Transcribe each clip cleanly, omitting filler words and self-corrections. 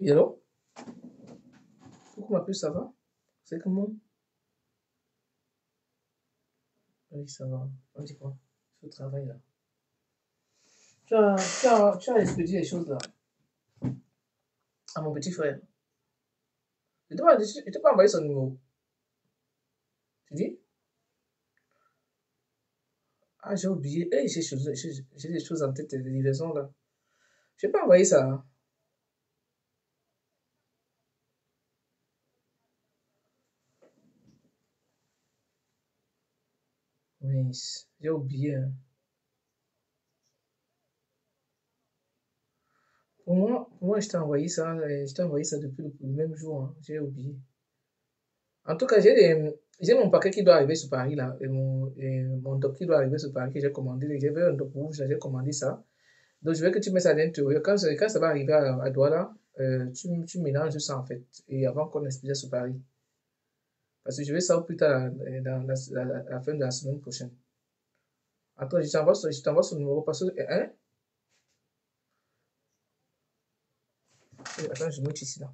Oui, allô? Coucou ma puce, ça va? C'est comment? Oui, ça va. On dit quoi? C'est au travail là. Tu as expédié les choses là à mon petit frère. Je t'ai pas envoyé son numéro. Tu dis? Ah, j'ai oublié. Hey, j'ai des choses en tête de livraison là. Je n'ai pas envoyé ça, hein. Oui, j'ai oublié, hein. Pour moi, je t'ai envoyé ça depuis le même jour, hein. J'ai oublié. En tout cas, j'ai mon paquet qui doit arriver sur Paris là. Et mon doc qui doit arriver sur Paris que j'ai commandé. J'avais un doc rouge, là, j'ai commandé ça. Donc, je veux que tu mets ça à l'intérieur. Quand ça va arriver à Douala, tu mélanges ça en fait. Et avant qu'on expédie sur Paris. Parce que je vais ça au plus tard dans la fin de la semaine prochaine. Attends, je t'envoie son numéro parce que. Hein? Attends, je note ici là.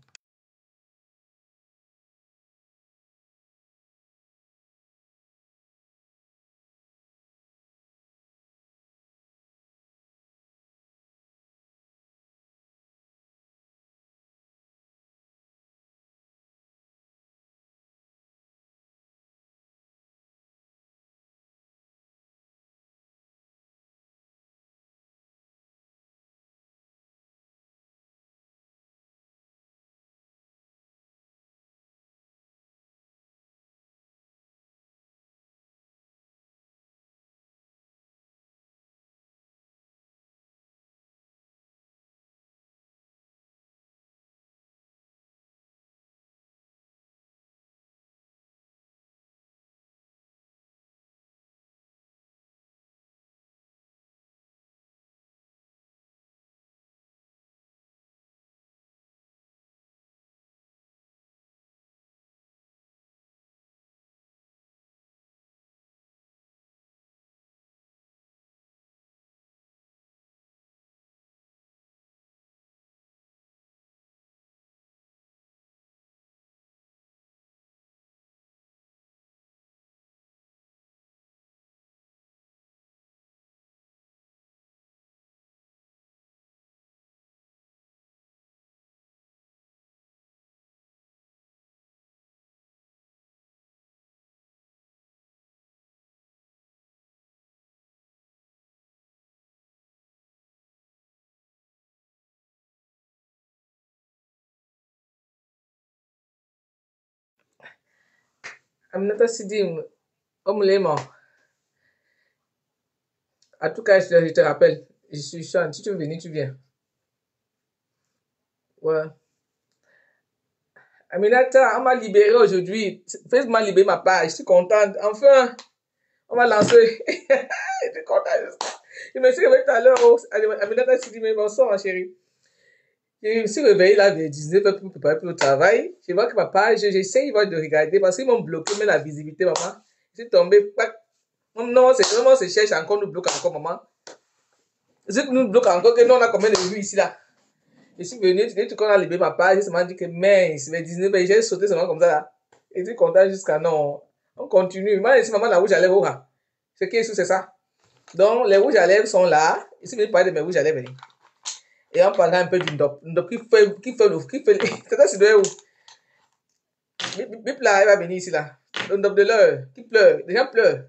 Aminata Sidim, homme léman. En tout cas, je te rappelle, je suis Sean. Si tu veux venir, tu viens. Ouais. Aminata, on m'a libéré aujourd'hui. Facebook m'a libéré ma page. Je suis contente. Enfin, on m'a lancé. Je suis contente. Je me suis réveillée tout à l'heure. Aminata Sidim, mais bonsoir, ma chérie. Je me suis réveillée là vers 19h pour me préparer pour le travail. Je vois que ma page, j'essaye de regarder parce qu'ils m'ont bloqué même la visibilité, maman. suis tombé. Non, c'est vraiment, c'est cherche encore, nous bloque encore, maman. C'est que nous bloque encore, que nous, on a combien de vues ici, là. Je suis venu, quand on a libéré ma page, j'ai dit que mince, mais Disney, j'ai sauté seulement comme ça, là. Et tu content jusqu'à non. On continue. Moi, ici, maman, la rouge à lèvres, oh, ce qui est sous, c'est ça. Donc, les rouges à lèvres sont là. Ici, je vais parler de mes rouges à lèvres. Et on parlera un peu du Ndop. Ndop qui fait c'est ça, c'est de où? Bip là, elle va venir ici, là. Le Ndop de l'heure, qui pleure. Les gens pleurent.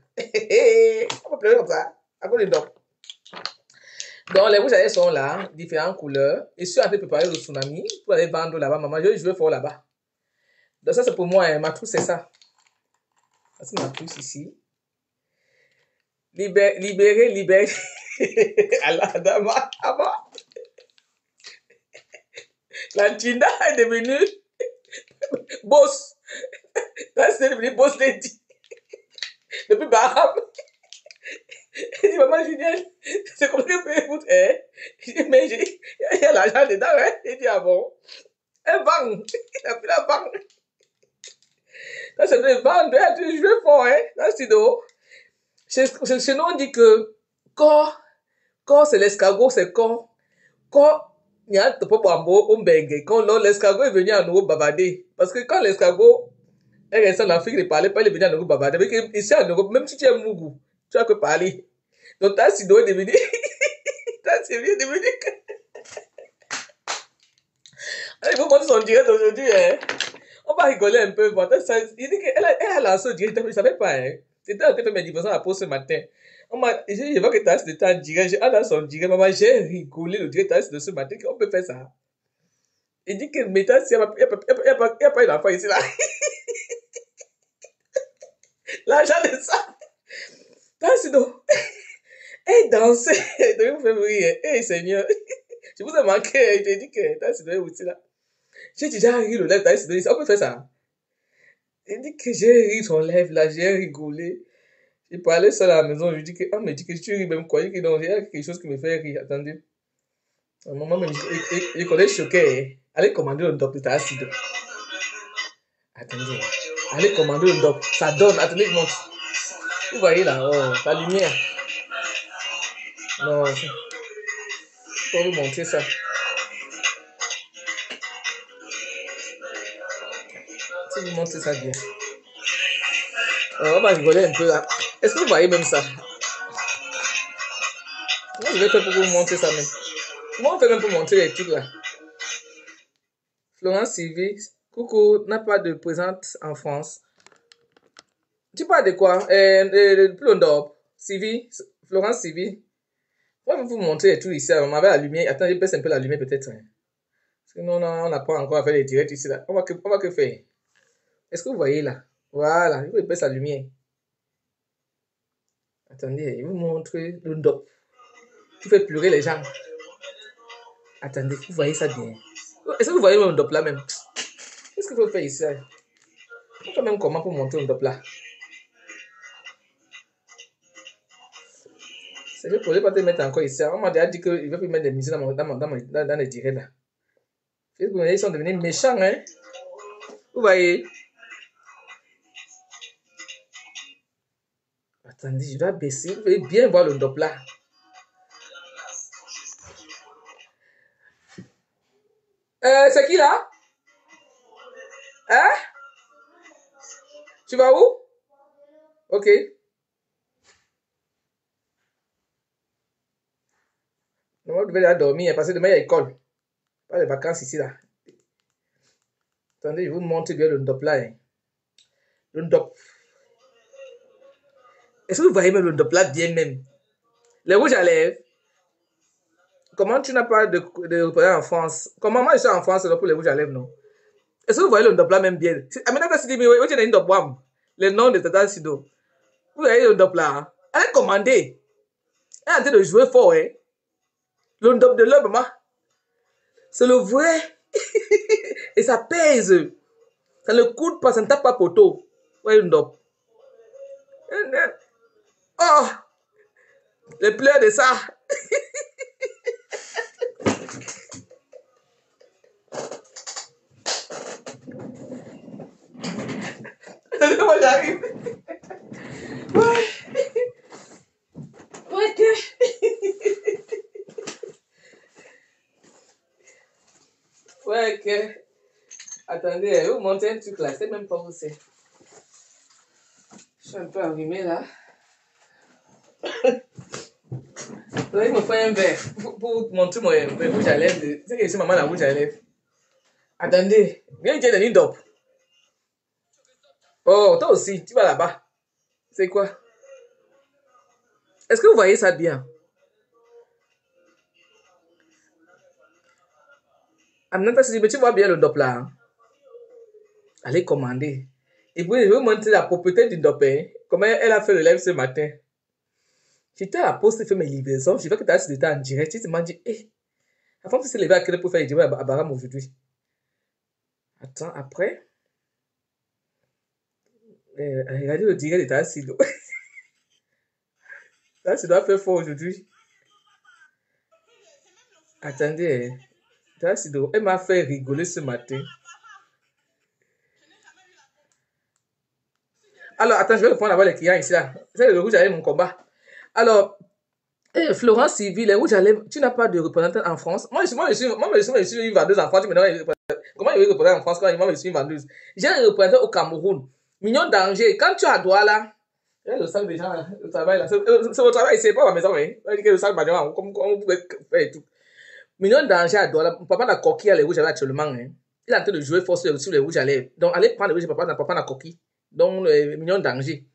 On va pleurer comme ça, à cause du Ndop. Donc, les rouges à lèvres sont là, différentes couleurs. Et je suis en train de préparer le tsunami pour aller vendre là-bas. Maman, je veux fort là-bas. Donc, ça, c'est pour moi, hein. Ma trousse, c'est ça. Ça, c'est ma trousse ici. Libérer. Allah, Dama, la China est devenue boss. Là, c'est devenu boss lady. Depuis Baham. Il dit, maman Julienne, c'est comme ça que vous écoute, hein? Je dis, mais il y a l'argent dedans, hein? Il dit, ah bon? Elle vend. Il a pris la banque. Là, c'est de vendre, tu joues fort, hein? Là, c'est d'eau. Chez nous, on dit que quand c'est l'escargot, c'est quand il y a un topo bambo, on bengue. Quand l'escargot est venu à nouveau babader. Parce que quand l'escargot est resté en Afrique, il ne parlait pas, il est venu à nouveau babader. Mais ici à nouveau, même si tu es mougou, tu as que parler. Donc, ta sido est devenu. Ta sido est devenu. Il faut montrer son direct aujourd'hui, hein. On va rigoler un peu. Il dit qu'elle a lancé au direct, je ne savais pas, hein. C'était en train de faire mes divorces à la pause ce matin. Je vois que tu as de en direct. Elle a son direct. Maman, j'ai rigolé le direct de ce matin. On peut faire ça. Il dit que maintenant, il n'y a pas d'enfant ici, là. L'argent de ça. Sinon, elle dansait. Donc, vous faites rire. Hey, Seigneur. Je vous ai manqué. Je t'ai dit que sinon, aussi, là. J'ai déjà ri le lèvre. On peut faire ça. Il dit que j'ai ri son lèvre, là. J'ai rigolé. Il parlait seul à la maison, je lui dis que, me dit que tu ris même quoi, il y a quelque chose qui me fait rire, attendez. À un moment même, il connaît choqué, allez commander le doc de ta acide. Attendez, allez commander le doc, ça donne, attendez, je montre. Vous voyez là, oh, la lumière. Non, je vais vous montrer ça. Si vous montrez ça bien. On va rigoler un peu là. Est-ce que vous voyez même ça? Moi, je vais faire pour vous montrer ça même. Comment on fait même pour montrer les trucs là? Florence Sylvie, coucou, n'a pas de présente en France. Tu parles de quoi? Plondor, Sylvie, Florence Sylvie. Moi, je vais vous montrer les trucs ici. On avait la lumière. Attends, je baisse un peu la lumière peut-être. Hein. Parce que non, on n'a pas encore à faire les directs ici. Là. On va que faire. Est-ce que vous voyez là? Voilà, je vais baisser la lumière. Attendez, je vais vous montrer le ndop. Qui fait pleurer les gens. Attendez, vous voyez ça bien. Est-ce que vous voyez le ndop là même? Qu'est-ce qu'il faut faire ici? On fait même comment pour montrer le ndop là? C'est que pour ne pas te mettre encore ici. On m'a déjà dit qu'il veut plus mettre des musiques dans les directs là. Ils sont devenus méchants, hein? Vous voyez? Attendez, je dois baisser. Vous pouvez bien voir le ndop là. C'est qui là? Hein? Tu vas où? Ok. Moi, je vais aller dormir parce que demain il y a école. Pas les vacances ici là. Attendez, je vous montre bien le ndop là. Hein. Le ndop. Est-ce que vous voyez même le ndop là bien même? Les rouges à lèvres. Comment tu n'as pas de représentant en France? Comment moi je suis en France pour les rouges à lèvres, non? Est-ce que vous voyez le ndop là même bien? Amina Tassidi, mais où tu as une ndop wam? Le nom de Tata Sido. Vous voyez le ndop là? Hein? Elle est commandée. Elle est en train de jouer fort, hein? Le ndop de l'homme, maman. C'est le vrai. Et ça pèse. Ça ne coûte pas, ça ne tape pas poteau. Vous voyez le ndop? Oh! Les pleurs de ça. Comment j'arrive? Attendez, vous montez un truc là, c'est même pas où c'est. Je suis un peu arrimée là. Là, il me faut un verre pour montrer mon rouge à lèvres. C'est que je suis maman la rouge à lèvres. Attendez, viens dire de d'op. Oh, toi aussi, tu vas là-bas. C'est quoi? Est-ce que vous voyez ça bien? Aminata, si tu vois bien le dop là, allez commander. Et puis, je vais vous montrer la propriété du dop. Hein. Comment elle a fait le lèvre ce matin. J'étais à la poste, fait mes livraisons. Je vois que tu as été en direct. Tu m'as dit, hé, la femme s'est levée à quelle heure pour faire les livraisons à Baram aujourd'hui? Attends, après, regardez le direct de Tassido. Tassido a fait fort aujourd'hui. Attendez, Tassido, elle m'a fait rigoler ce matin. Alors, attends, je vais répondre d'abord les clients ici là. C'est le rouge à lèvres, mon combat. Alors, Florence Sylvie, les rouges à lèvres, tu n'as pas de représentant en France. Moi, je suis une vendeuse en France. Comment il veut représenter en France quand moi, je suis une vendeuse? J'ai un représentant au Cameroun. Mignon Danger. Quand tu as Douala, là, le sac déjà, le travail là. C'est votre travail, c'est pas ma maison, hein. Le sac, comme vous pouvez faire et tout. Mignon Danger à Douala. Papa n'a coquille à les rouges à lèvres actuellement, hein. Il est en train de jouer fort sur les rouges à lèvres. Donc, allez prendre les rouges, papa n'a coquille. Donc, Mignon Danger.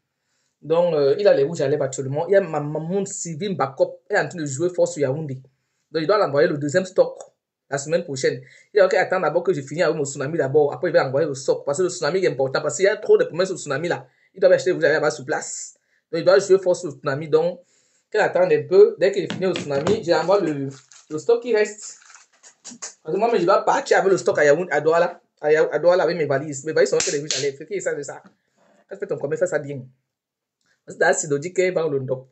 Donc, il a les rouges à lèvres actuellement. Il y a maman Sylvie Mbakop. Elle est en train de jouer fort sur Yaoundé. Donc, il doit l'envoyer le deuxième stock la semaine prochaine. Il a attendre d'abord que je finisse avec mon tsunami d'abord. Après, il va envoyer le stock. Parce que le tsunami est important. Parce qu'il y a trop de promesses sur le tsunami là. Il doit acheter les rouges à lèvres sur place. Donc, il doit jouer fort sur le tsunami. Donc, qu'elle attende un peu. Dès qu'il finit le tsunami, j'envoie le stock qui reste. Parce que moi, je dois partir avec le stock à Yaoundé, à Douala. À Douala avec mes valises. Mes valises sont que les rouges à lèvres. Qui est ça de ça? Quand tu fais ton commerce, fais ça bien. Parce que Tassido dit qu'elle va le ndop.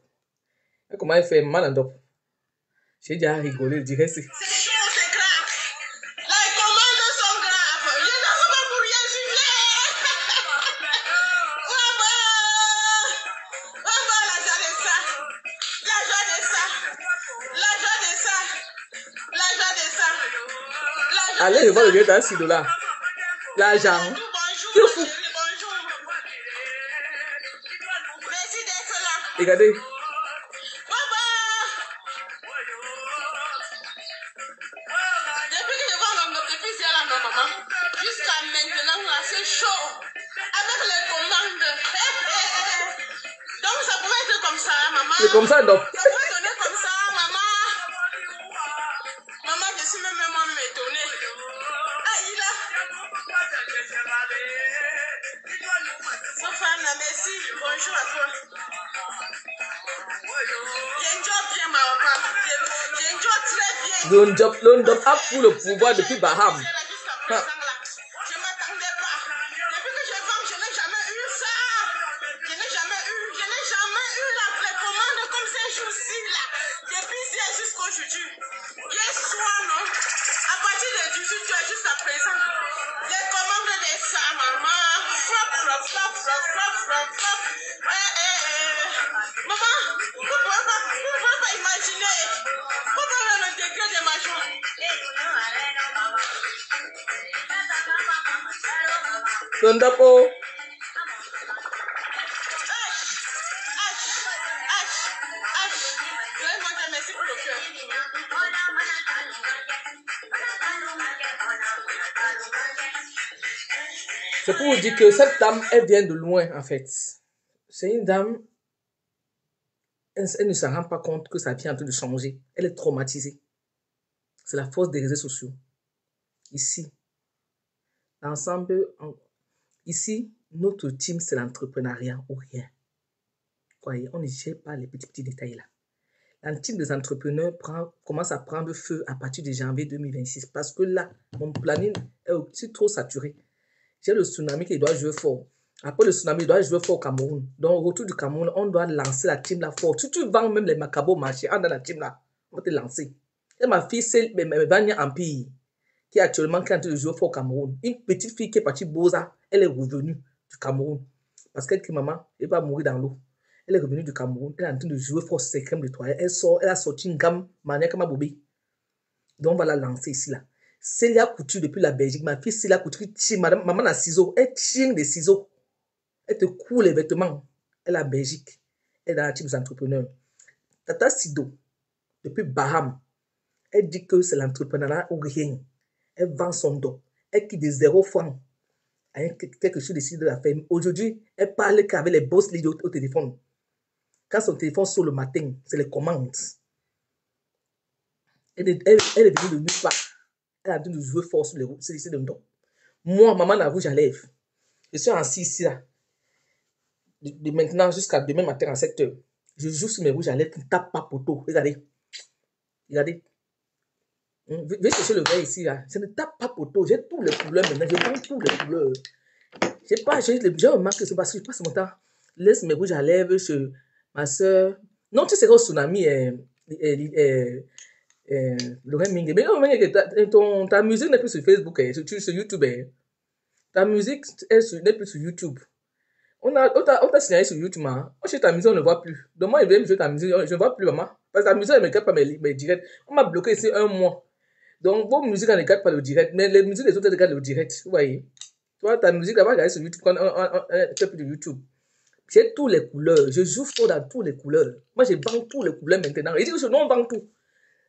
Comment elle fait mal en ndop? J'ai déjà rigolé, je dirais c'est. C'est chaud, c'est grave. Les commandes sont graves. Je ne sais pas pour rien gifler. L'argent de ça. L'argent de ça. L'argent de ça. L'argent de ça. Allez, je vois le vieux Tassido là. L'argent. Bonjour, Tu es ma fou. chérie, bonjour. Merci d'être là. Regardez. Depuis que je vois depuis hier là, non, maman, jusqu'à maintenant, là, c'est chaud. Avec les commandes. Donc, ça pouvait être comme ça, hein, maman. C'est comme ça, donc. Ça pouvait donner comme ça, maman. Maman, je suis même moi-même étonnée. Ah, il a. Sofana, merci. Bonjour à toi. J'enjoy bien, ma papa. J'enjoy très bien. L'ondop a pour le pouvoir depuis Baham. Je m'attendais pas. Depuis que je vends, je n'ai jamais eu ça. Je n'ai jamais eu les commandes comme ces jours-ci là. Depuis hier jusqu'aujourd'hui. Hier soir, non. À partir de 18h jusqu'à présent. Les commandes de ça, maman. Frop. Maman, vous ne pouvez pas imaginer. Vous pouvez le degré de ma joie. L'ondop, oh. Merci pour le cœur. C'est pour vous dire que cette dame, elle vient de loin, en fait. C'est une dame, elle ne se rend pas compte que sa vie est en train de changer. Elle est traumatisée. C'est la force des réseaux sociaux. Ici, l'ensemble, ici, notre team, c'est l'entrepreneuriat ou rien. Voyez, on ne gère pas les petits détails là. La team des entrepreneurs commence à prendre feu à partir de janvier 2026 parce que là, mon planning est aussi trop saturé. J'ai le tsunami qui doit jouer fort. Après le tsunami, il doit jouer fort au Cameroun. Donc, au retour du Cameroun, on doit lancer la team là fort. Si tu vends même les macabos au marché, entre dans la team là, on va te lancer. Et ma fille, c'est Vania Empire, qui est actuellement en train de jouer fort au Cameroun. Une petite fille qui est partie Boza, elle est revenue du Cameroun. Parce qu'elle dit, maman, elle va mourir dans l'eau. Elle est revenue du Cameroun, elle est en train de jouer fort ses crèmes de toilette. Elle a sorti une gamme manière comme un bobé. Donc, on va la lancer ici là. Célia Couture depuis la Belgique. Ma fille Célia Couture, maman a ciseaux. Elle tient des ciseaux. Elle te coule les vêtements. Elle est à Belgique. Elle est dans la team des entrepreneurs. Tata Sido, depuis Baham, elle dit que c'est l'entrepreneuriat ou rien. Elle vend son dos. Elle quitte des 0 francs. Quelque chose décide de la faire. Aujourd'hui, elle parle qu'avec les boss leaders au téléphone. Quand son téléphone sort le matin, c'est les commandes. Elle est venue de nulle part. Elle a dû nous jouer fort sur les dos. Moi, maman la rouge à lèvres. Je suis assis ici, là. De maintenant jusqu'à demain matin à 7 h. Je joue sur mes rouges à lèvres qui ne tapent pas poteau. Regardez. Regardez. Veuillez chercher le verre ici, là. Ça ne tape pas poteau. J'ai tous les couleurs maintenant. Je vends tous les couleurs. J'ai remarqué que c'est parce que je passe mon temps. Laisse mes rouges à lèvres chez ma soeur. Non, tu seras au tsunami. Lorraine Mingue. Mais non, ta musique n'est plus sur Facebook, sur YouTube. Ta musique n'est plus sur YouTube. On t'a signalé sur YouTube, maman. Chez ta musique, on ne voit plus. Donc, moi, je vais jouer ta musique, je ne vois plus, maman. Parce que ta musique, elle ne me garde pas mes directs. On m'a bloqué ici 1 mois. Donc, vos musiques, elles ne gardent pas le direct. Mais les musiques des autres, elles gardent le direct. Vous voyez? Toi, ta musique, elle va regarder sur YouTube quand on fait plus de YouTube. J'ai tous les couleurs. Je joue fort dans tous les couleurs. Moi, je vends tous les couleurs maintenant. Il dit que ce nom, on vend tout.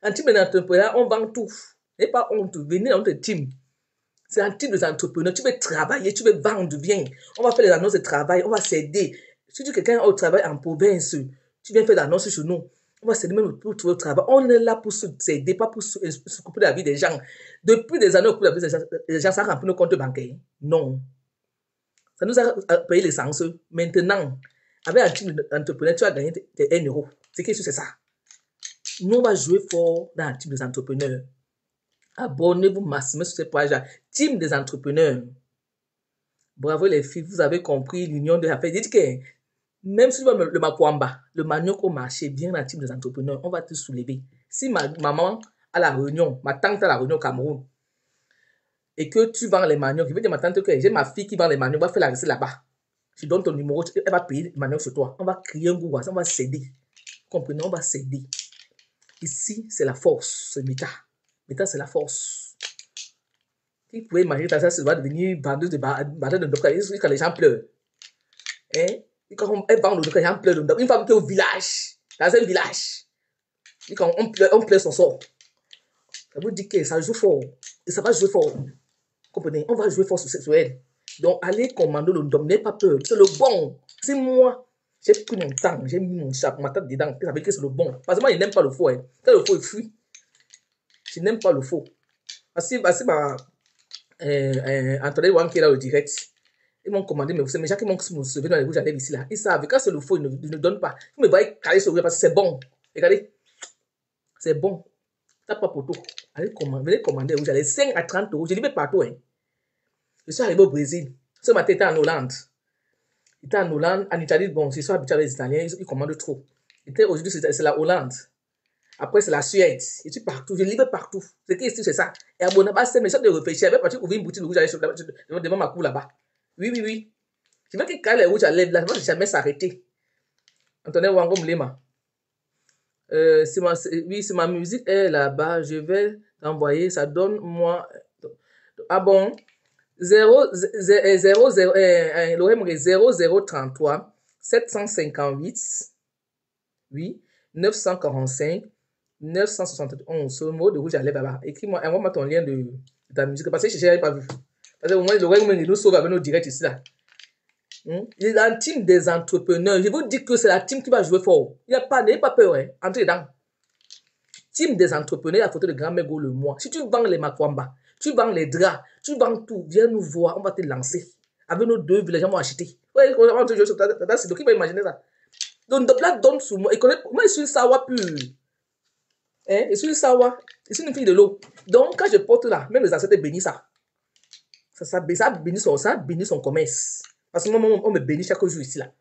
En team d'entrepreneur, on vend tout. N'ayez pas honte. Venez dans notre team. C'est un type d'entrepreneur. Tu veux travailler, tu veux vendre, viens. On va faire les annonces de travail, on va s'aider. Si tu es quelqu'un au travail en province, tu viens faire l'annonce chez nous. On va s'aider même pour trouver le travail. On est là pour s'aider, pas pour s'occuper de la vie des gens. Depuis des années, on occupe la vie des gens, ça remplit nos comptes bancaires. Non. Ça nous a payé l'essence. Maintenant, avec un type d'entrepreneur, tu vas gagner tes 1 euro. C'est ça. Nous, on va jouer fort dans un type d'entrepreneur. Abonnez-vous massivement sur cette page-là. Team des entrepreneurs. Bravo les filles, vous avez compris l'union de la fête. Dites que même si tu vas le makwamba, le manioc au marché, viens dans le team des entrepreneurs, on va te soulever. Si ma maman à la réunion, ma tante à la réunion au Cameroun, et que tu vends les maniocs, je vais dire à ma tante que j'ai ma fille qui vend les maniocs, on va faire la recette là-bas. Je donne ton numéro, elle va payer les maniocs sur toi. On va créer un groupe, on va s'aider. Comprenez, on va s'aider. Ici, c'est la force, c'est Mita. Mita, c'est la force. Vous pouvez imaginer, ça va devenir vendeuse de bâtons de docteur quand les gens pleurent. Hein? Quand elle vend le docteur, les gens pleurent. Une femme qui est au village, dans un village, et quand on pleure son sort. Ça veut dire que ça joue fort. Et ça va jouer fort. Vous comprenez? On va jouer fort sur elle. Donc, allez commander le dom, n'ayez pas peur. C'est le bon. C'est moi. J'ai pris mon temps, j'ai mis ma tête dedans. Ça veut dire que c'est le bon. Parce que moi, je n'aime pas le faux. Hein. Quand le faux, il fuit. Je n'aime pas le faux. Parce que Anthony Wang qui est là au direct, ils m'ont commandé, mais vous savez, mes gens qui m'ont sauvé dans les rouges à lèvres ici, là, ils savent, quand c'est le faux, ils ne donnent pas. Vous me voyez caler sur le parce que c'est bon. Regardez, c'est bon. T'as pas poteau. Allez venez commander rouge à lèvres, 5 à 30 euros. Je dis, mais partout. Hein. Je suis arrivé au Brésil. Ce matin, j'étais en Hollande. J'étais en Hollande, en Italie, bon, je suis habitué avec les Italiens, ils commandent trop. Aujourd'hui, c'est la Hollande. Après, c'est la Suède. Je suis partout. Je livre partout. C'est qui ici, c'est ça. Et à Bonaba, c'est mes choses de réfléchir. Je vais partir ouvrir une boutique de rouge à lèvres devant ma cour là-bas. Oui. Je veux que quand les rouges à lèvres, là, ça ne va jamais s'arrêter. Antoine Wangom Lema. C'est ma musique est là-bas. Je vais t'envoyer. Ça donne moi. Ah bon? 0033 758. Oui. 945. 971, ce mot de rouge à lèvres là-bas. Écris-moi, envoie-moi ton lien de ta musique. Parce que je n'avais pas vu. Parce que au moins, il nous sauve avec nos directs ici là. Il y a un team des entrepreneurs. Je vous dis que c'est la team qui va jouer fort. N'ayez pas peur, hein. Entrez dedans. Team des entrepreneurs, la photo de grand-mère Go le mois. Si tu vends les makwamba, tu vends les draps, tu vends tout, viens nous voir, on va te lancer. Avec nos 2 villageois, on va acheter. Ouais, c'est qui va imaginer ça. Donc, là, donne sous moi. Moi, je suis sawa pur. Hein? Je suis sawa. Je suis une fille de l'eau. Donc, quand je porte là, même les ancêtres bénissent ça. Ça bénit son commerce. Parce que moi, on me bénit chaque jour ici là.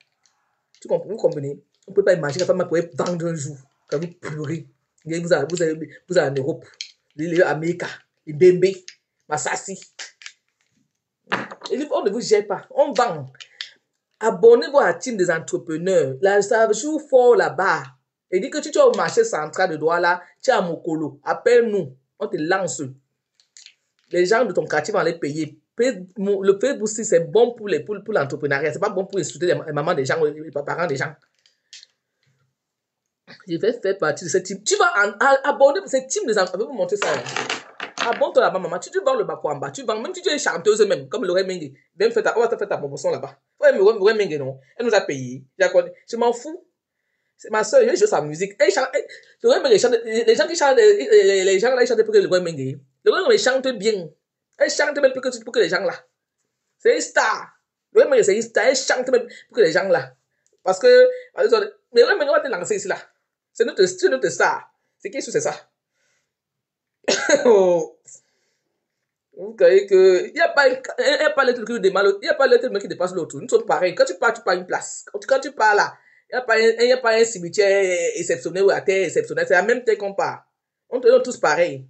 Vous comprenez? On ne peut pas imaginer la femme pourrait vendre un jour. Quand vous pleurez. Vous allez en Europe. Les Américains. Les Bébés. Massassi. On ne vous gère pas. On vend. Abonnez-vous à la team des entrepreneurs. Là, ça joue fort là-bas. Et dit que tu es au marché central de Douala, tu es à Mokolo. Appelle-nous. On te lance. Les gens de ton quartier vont aller payer. Le Facebook, c'est bon pour l'entrepreneuriat. C'est pas bon pour insulter les mamans des gens, les parents des gens. Je vais faire partie de cette team. Tu vas abonner pour cette team des enfants. Je vais vous montrer ça. Abonne-toi là-bas, maman. Tu vends le bako en bas. Tu vends, même si tu es chanteuse même, comme Lorraine Mengue. On va te faire ta promotion là-bas. Ouais, mais Lorraine Mengue, non. Elle nous a payé. Je m'en fous. C'est ma soeur, elle joue sa musique. Lorraine Mengue chante. Les gens qui chantent, les gens là, ils chantent pour que Lorraine Mengue. Lorraine Mengue chante bien. Elle chante même pour que les gens là. C'est une star. Lorraine Mengue, c'est une star. Elle chante même pour que les gens là. Parce que, mais Lorraine Mengue va te lancer ici là. C'est notre star. C'est qui c'est ça? Oh. Vous voyez que il n'y a pas le truc de mal, il n'y a pas le truc qui dépasse l'autre. Nous sommes pareils. Quand tu pars une place. Quand tu pars là, il n'y a pas un cimetière exceptionnel ou à terre exceptionnelle. C'est la même terre qu'on part. On te donne tous pareils.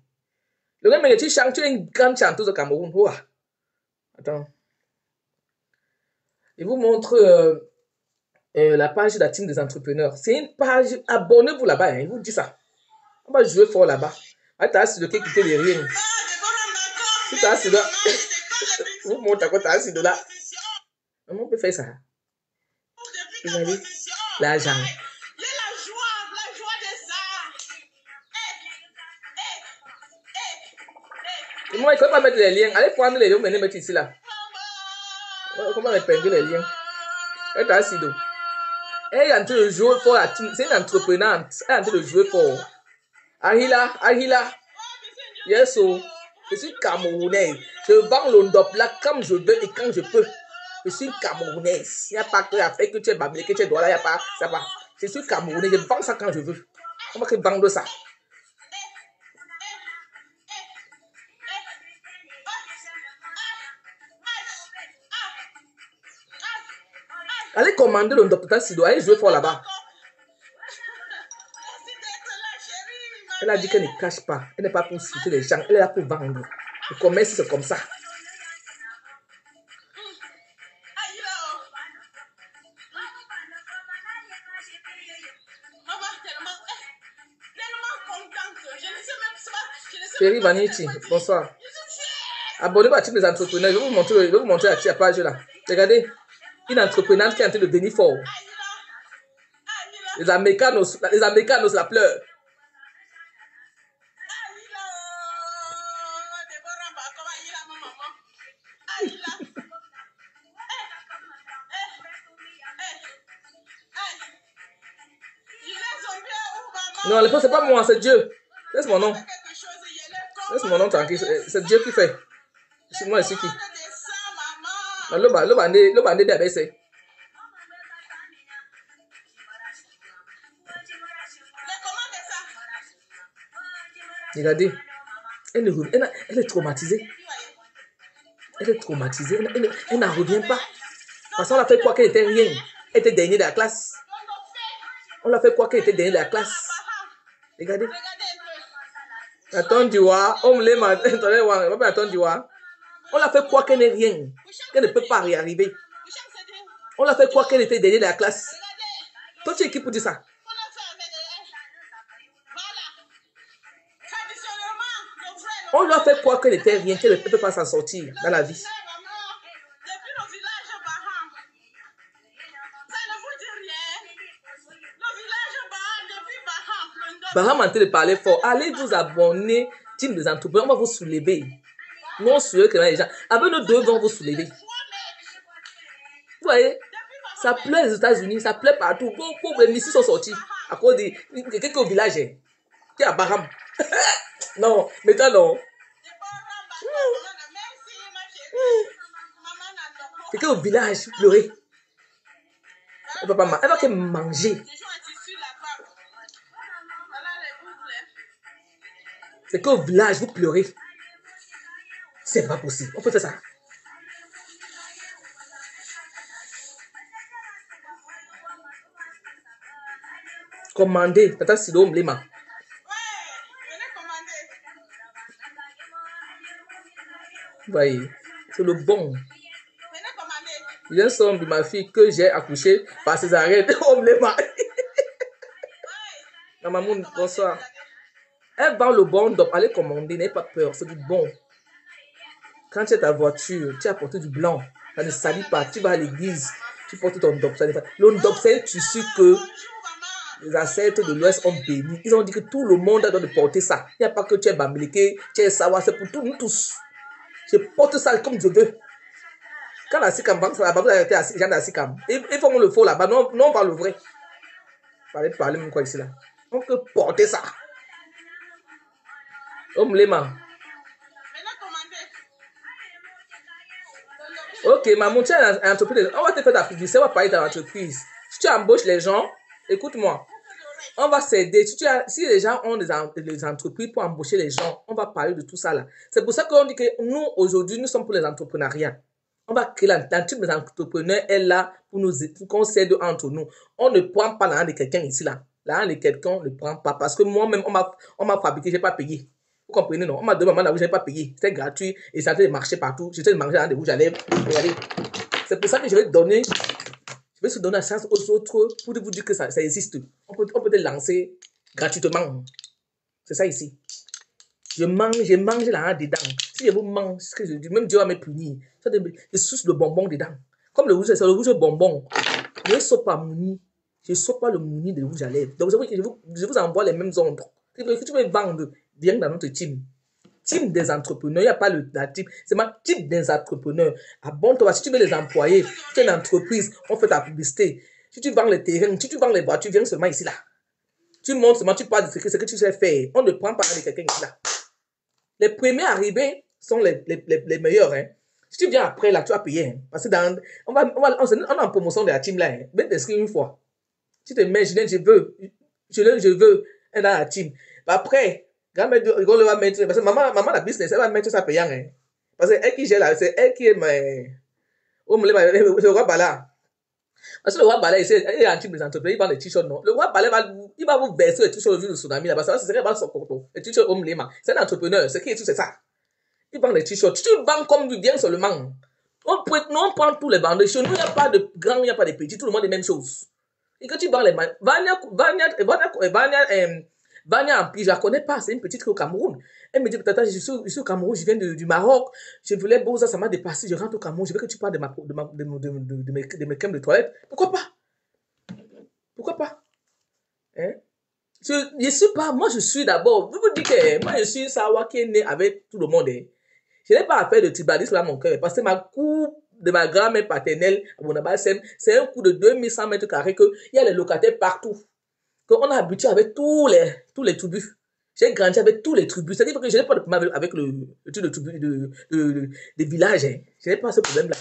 Le gars, mais tu chantes, tu es une grande chanteuse au Cameroun. Oh. Attends. Je vous montre la page de la team des entrepreneurs. C'est une page, abonnez-vous là-bas. Hein, je vous dis ça. On va jouer fort là-bas. Ah, t'as assis de qui quitter les rien. Si t'as assis de là, vous montrez à quoi t'as assis de là. Comment on peut faire ça? Regardez, l'argent. La joie de ça. Et moi, il ne faut pas mettre les liens. Allez prendre les liens, venez mettre ici là. Comment épingler les liens? Elle t'a assis de. Elle est en train de jouer fort. C'est une entreprenante. Elle est en train de jouer fort. Ahila. Yes, oh. Je suis camerounaise. Je vends l'ondop là comme je veux et quand je peux. Je suis camerounaise. Il n'y a pas que après que tu es bablé, que tu es droit là, il n'y a pas. Ça va. Je suis camerounaise. Je vends ça quand je veux. On va que vendre ça. Allez commander l'ondop total Sido. Allez jouer fort là-bas. Elle a dit qu'elle ne cache pas. Elle n'est pas pour insulter les gens. Elle est là pour vendre. Le commerce, c'est comme ça. Chérie Vanity, bonsoir. Abonnez-vous à tous les entrepreneurs. Je vais vous montrer la page là. Regardez. Une entreprenante qui est en train de venir fort. Les Américanos la pleurent. Non, le c'est pas moi, c'est Dieu. Laisse mon nom. Laisse mon nom tranquille. C'est Dieu qui fait. C'est moi ici qui. Le bandé d'ABC. Regardez. Elle est traumatisée. Elle est traumatisée. Elle n'en revient pas. Parce qu'on l'a fait quoi qu'elle était rien. Elle était dernière de la classe. On l'a fait quoi qu'elle était dernière de la classe. Regardez. Attends, tu vois. On me l'a attends, tu vois. On l'a fait quoi qu'elle n'est rien. Qu'elle ne peut pas y arriver. On l'a fait quoi qu'elle était dernière de la classe. Toi, tu es qui pour dire ça? On lui a fait croire qu'elle n'était rien, qu'elle ne peut pas s'en sortir dans la vie. Baham en train de parler fort. Allez vous abonner, team des entrepreneurs, on va vous soulever. Non, sûr que les gens, avec nos deux vont vous soulever. Vous voyez, ça plaît aux États-Unis, ça plaît partout. Beaucoup de missiles sont sortis à cause de quelqu'un au village qui est à Baham. Non, mais toi non. Quelqu'un au village pleurer. Elle va que manger. C'est qu'au village, vous pleurez. C'est pas possible. On peut faire ça. Commandez. Tata Sido Mlema. Vous voyez, c'est le bon. Il y a un son de ma fille que j'ai accouché par césarienne. Oh Mlema. Maman, bonsoir. Elle vend le bon, donc allez commander, n'ayez pas peur, c'est du bon. Quand tu as ta voiture, tu as porté du blanc, ça ne salit pas. Tu vas à l'église, tu portes ton doc. Le doc, c'est un tissu que les ancêtres de l'Ouest ont béni. Ils ont dit que tout le monde doit porter ça. Il n'y a pas que tu es bambileke, tu es sawa, c'est pour nous tous. Je porte ça comme je veux. Quand la SICAM, vous avez été assis, la SICAM, il faut qu'on le faut là-bas. Non, on parle le vrai. Fallait parler même quoi ici là. On peut porter ça. Homme Lema. Ok, maman, tu as une entreprise. On va te faire ta publicité, on va parler de l'entreprise. Si tu embauches les gens, écoute-moi. On va s'aider. Si les gens ont des entreprises pour embaucher les gens, on va parler de tout ça là. C'est pour ça qu'on dit que nous, aujourd'hui, nous sommes pour les entrepreneuriats. On va créer l'entreprise des entrepreneurs est là pour qu'on s'aide entre nous. On ne prend pas l'argent de quelqu'un ici là. L'argent de quelqu'un, on ne prend pas. Parce que moi-même, on m'a fabriqué, je n'ai pas payé. Vous comprenez, non? On m'a donné un mandat où je n'ai pas payé. C'était gratuit et ça fait marcher partout. J'étais de manger dans des rouges à lèvres. C'est pour ça que je vais se donner la chance aux autres pour vous dire que ça existe. On peut te lancer gratuitement. C'est ça ici. Je mange l'argent dedans. Si je vous mange, ce que je dis, même Dieu va me punir. Je suce le bonbon dedans. Comme le rouge, c'est le rouge bonbon. Je ne saute pas mouni. Je ne saute pas le mouni de rouge à lèvres. Donc, je vous envoie les mêmes ondes. Tu veux vendre, viens dans notre team. Team des entrepreneurs, il n'y a pas la team. C'est ma team des entrepreneurs. Abonne-toi. Si tu veux les employer, tu es une entreprise, on fait ta publicité. Si tu vends les terrains, si tu vends les voitures, viens seulement ici là. Tu montres seulement, tu parles de ce que tu sais faire. On ne prend pas avec quelqu'un ici là. Les premiers arrivés sont les meilleurs. Hein. Si tu viens après, là, tu vas payer. Hein. Parce que on est en promotion de la team là. Hein. Viens t'inscrire une fois. Tu te mets, je veux être dans la team. Après, grand-mère, on va mettre, parce que maman, la business, elle va mettre ça payant. Hein. Parce que elle qui gère là, c'est elle qui est le roi Bala. Parce que le roi Bala, il est en team des entreprises, il vend des t-shirts, non. Le roi Bala il va vous verser les t-shirts au vu du tsunami là. Parce que c'est pas son compte. Les t-shirts Homme Lema. C'est un entrepreneur. C'est qui est tout, c'est ça. Il vend les t-shirts. Tu vends comme du bien seulement. On prend tous les vendeurs. Chez nous, il n'y a pas de grands, il n'y a pas de petits. Tout le monde est la même chose. Et quand tu vends les Vania en pige, je la connais pas, c'est une petite qui est au Cameroun. Elle me dit, tata, je suis au Cameroun, je viens du Maroc, je voulais Boza, ça m'a dépassé, je rentre au Cameroun, je veux que tu parles de mes crèmes de toilette. Pourquoi pas? Pourquoi pas? Hein? Je suis pas, moi je suis d'abord, vous dites que moi je suis Sawa qui est né avec tout le monde. Hein. Je n'ai pas à faire de tribalisme à mon cœur, parce que ma coupe de ma grand-mère paternelle, c'est un coup de 2100 mètres carrés qu'il y a les locataires partout. Qu'on a habitué avec tous les tribus. J'ai grandi avec tous les tribus. C'est-à-dire que je n'ai pas de problème avec le truc de tribus de village. Hein. Je n'ai pas ce problème-là.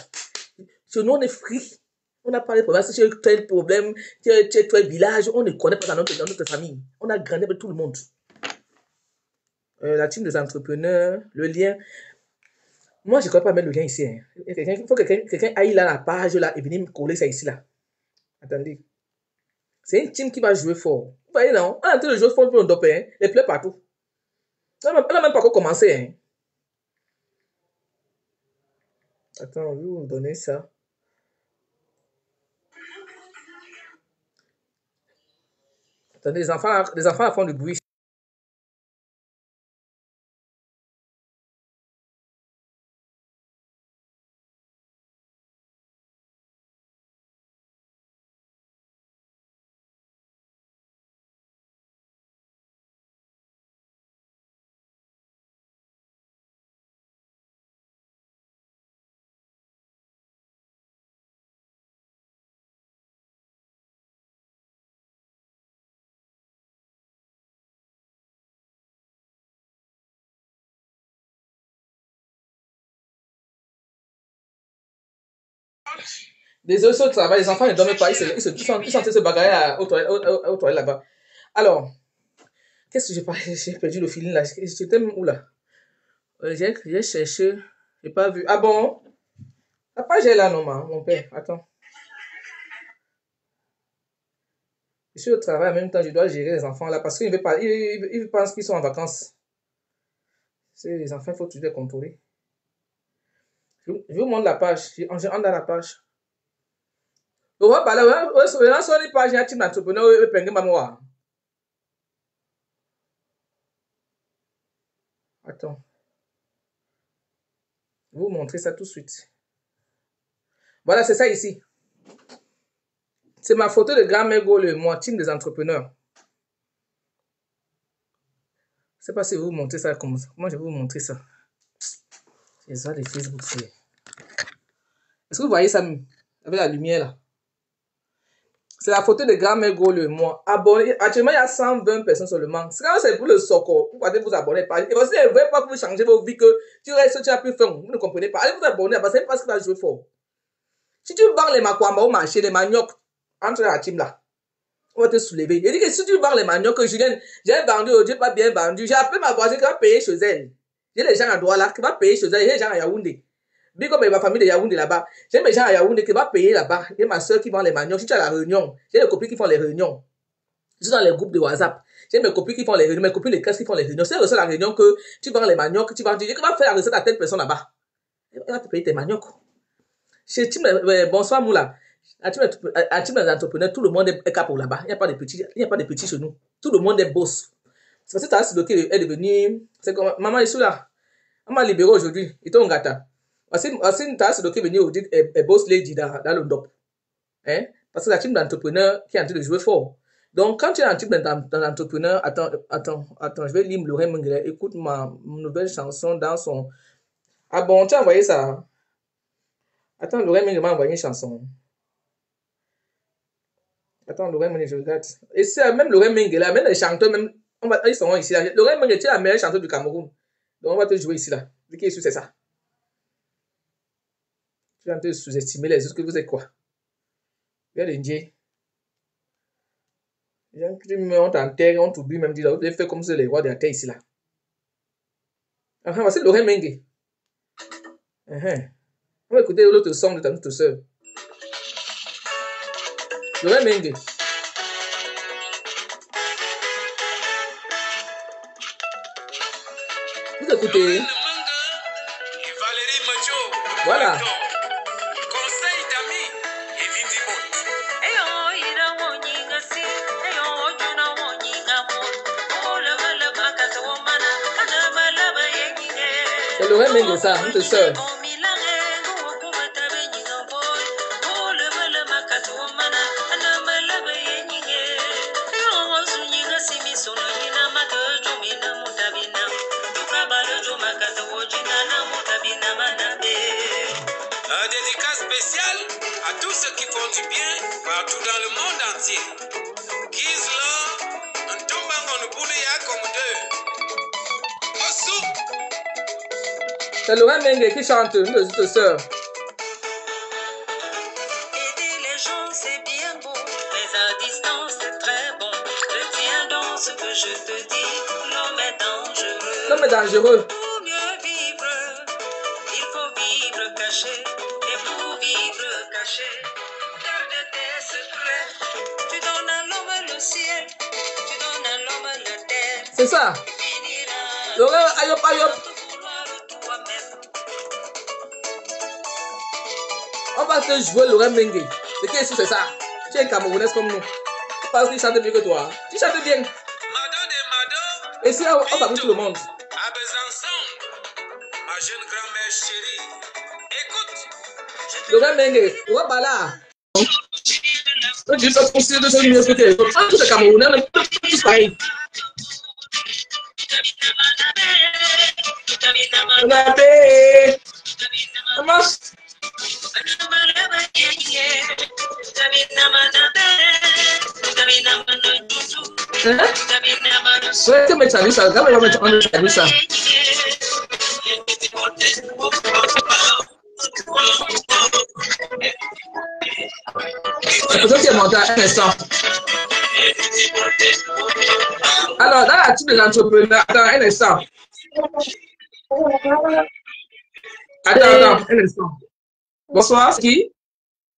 Chez nous, on est free. On n'a pas de problème. Si tu as tel problème, tu es tel village, on ne connaît pas dans notre famille. On a grandi avec tout le monde. La team des entrepreneurs, le lien. Moi, je ne crois pas mettre le lien ici. Hein. Il faut que quelqu'un aille là, la page là, et venir me coller ça ici là. Attendez. C'est une team qui va jouer fort. Vous voyez, non? On est en train de jouer fort pour le doper, hein? Les plaies partout. Elle n'a même pas encore commencé, hein? Attends, je vais vous donner ça. Attendez, les enfants font du bruit. Désolé sur le travail, les enfants ne dorment pas, ils sont en train de se bagarrer aux toilettes là-bas. Alors, qu'est-ce que j'ai pas, j'ai perdu le feeling là, j'étais où là? J'ai cherché, j'ai pas vu. Ah bon? La page est là, non, mon père, attends. Je suis au travail en même temps, je dois gérer les enfants là parce qu'ils ils pensent qu'ils sont en vacances. C'est les enfants, il faut toujours les contrôler. Je vous montre la page, j'entre dans la page. Le roi Bala, sur les pages, il y a un team d'entrepreneurs, attends. Je vais vous montrer ça tout de suite. Voilà, c'est ça ici. C'est ma photo de grand-mère Gaulle, moi, team des entrepreneurs. Je ne sais pas si je vais vous montrer ça comme ça. Moi, je vais vous montrer ça. C'est ça, les Facebook. Est-ce que vous voyez ça avec la lumière là? C'est la photo de grand-mère Gaulle, moi. Abonné. Actuellement, il y a 120 personnes seulement. C'est pour le soccer. Pourquoi vous abonner pas? Et parce que vous ne voulez pas que vous changez vos vies, que tu restes, tu as plus faim. Vous ne comprenez pas. Allez vous abonner parce que c'est parce que tu vas jouer fort. Si tu vends les makwamba au marché, les maniocs, entre la team là, on va te soulever. Il dit que si tu vends les maniocs que Julien, j'ai vendu, j'ai pas bien vendu, j'ai appelé ma voisine qui va payer chez elle. J'ai les gens à Douala qui va payer chez elle, j'ai les gens à Yaoundé. Bien comme ma famille de Yaoundé là-bas, j'ai mes gens à Yaoundé qui va payer là-bas. Et ma soeur qui vend les maniocs, si tu as la réunion, j'ai les copines qui font les réunions. Je suis dans les groupes de WhatsApp. J'ai mes copines qui font les réunions, mes copines les classes qui font les réunions. C'est la la réunion que tu vends les maniocs, tu vends, tu vas faire la recette à telle personne là-bas. Elle va te payer tes maniocs. Chez Team, bonsoir Moula. À Team des entrepreneurs, tout le monde est capable là-bas. Il n'y a pas de petits chez nous. Tout le monde est boss. C'est parce que Taras Sidoké est devenu. C'est comme maman est là. On m'a libéré aujourd'hui. Il est un gâteau. Parce que Taras Sidoké est venu aujourd'hui est boss lady dans le DOP. Hein? Parce que la team d'entrepreneurs qui est en train de jouer fort. Donc, quand tu es en team d'entrepreneurs, attends, je vais lire Lorraine Mengele. Écoute ma nouvelle chanson dans son. Ah bon, tu as envoyé ça? Attends, Lorraine Mengele m'a envoyé une chanson. Attends, Lorraine Mengele, je regarde. Et c'est même Lorraine Mengele, même les chanteurs, même, ils sont ici. Là. Lorraine Mengele, tu es la meilleure chanteuse du Cameroun. Donc, on va te jouer ici, là. Vu qu'il est c'est ça. Tu es en train de sous-estimer les autres, que vous êtes quoi? Regarde l'Indien. Les gens qui on t'enterre, on t'oublie même, disent, vous devez faire comme c'est les rois de la terre ici, là. Voici Lorraine Mengele. On va écouter l'autre son de ta toute seule. Lorraine Mengele. Vous écoutez. Voilà. Conseil d'amis et Vindimont. C'est Lorraine Mengele, ça, notre sœur. Dédicace spéciale à tous ceux qui font du bien partout dans le monde entier. Gisela, un tombango de boulia comme deux. Osu. C'est Lorraine Mengele qui chante, notre sœur. Aider les gens c'est bien beau, mais à distance c'est très bon. Retiens donc ce que je te dis, l'homme est dangereux. L'homme est dangereux. Pour mieux vivre, il faut vivre caché. Et pour vivre caché, garde tes secrets. Tu donnes à l'homme le ciel, tu donnes à l'homme la terre. C'est ça. Lorraine, ayop, ayop. On va te jouer Lorraine Mengele. C'est qui est-ce que c'est ça? Tu es Camerounaise comme nous. Parce qu'il chante mieux que toi. Tu chantes bien. Et si on va tout le monde. À Besançon, ma jeune grand-mère chérie. Écoute, Lorraine Mengele, on va pas là. Donc, je vais considérer de ce mieux que les autres. Ah, tous les Camerounais, on est tous pareils. On a fait. Comment? Ouais, tu mets ça, ça. Quand même, on va mettre ça. C'est pour ça qu'il est monté un instant. Alors, dans la team des entrepreneurs, attends un instant. Attends, un instant. Bonsoir, c'est qui?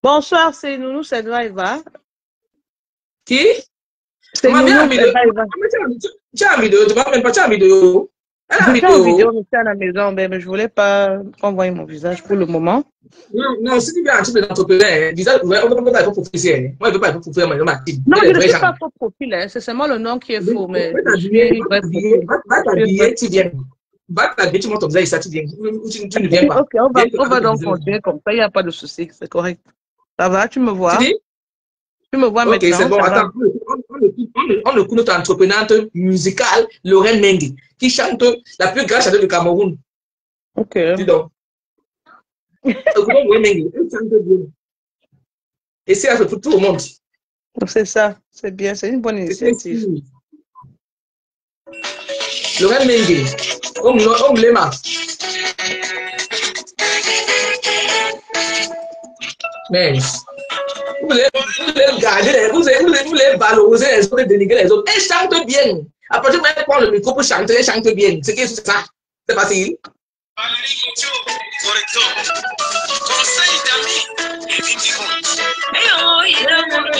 Bonsoir, c'est Nounou Sedvaïva. Qui? C'est Nounou Sedvaïva. Tu as une vidéo, tu vas même pas, tu as une vidéo. Elle a une vidéo, mais c'est à la maison, mais je voulais pas envoyer mon visage pour le moment. Non, si tu viens un type d'entrepreneur, visage ouvert, on ne peut pas être profil. Moi, je ne veux pas être profil, mais je m'active. Non, je ne suis pas faux profil, c'est seulement le nom qui est faux, mais je suis vrai profil. Va t'habiller, tu viens. Va t'habiller, tu montes comme ça et ça, tu viens. Ou tu ne viens pas. Ok, on va donc continuer comme ça, il n'y a pas de souci, c'est correct. Ça va, tu me Tu vois? dis? Tu me vois Ok, c'est maintenant, bon. ça va. Attends, on écoute notre entreprenante musicale, Lorraine Mengue, qui chante la plus grande chanteuse du Cameroun. Ok, Dis donc. Écoutons Lorraine Mengue, elle chante bien. Et c'est pour tout le monde. c'est ça, c'est bien, c'est une bonne initiative. Lorraine Mengue, homme lema. Mais vous voulez garder, vous voulez valoriser les autres et dénigrer les autres. Elle chante bien. À partir du moment où elle prend le micro pour chanter, elle chante bien. C'est ça. C'est facile.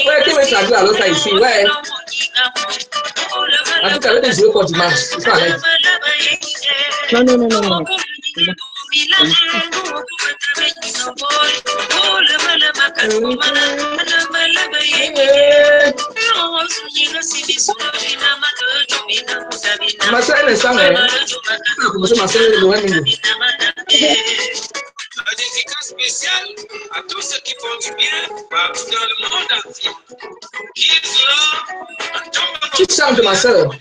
Ouais, qui veut traduire alors ça ici? Ouais. En tout cas, elle va jouer pour dimanche. C'est ça, avec. Non. Ma soeur, elle est ça, mais ma soeur, elle est loin de nous. Un dédicace spécial à tous ceux qui font du bien partout dans le monde entier. Qui chante, ma soeur?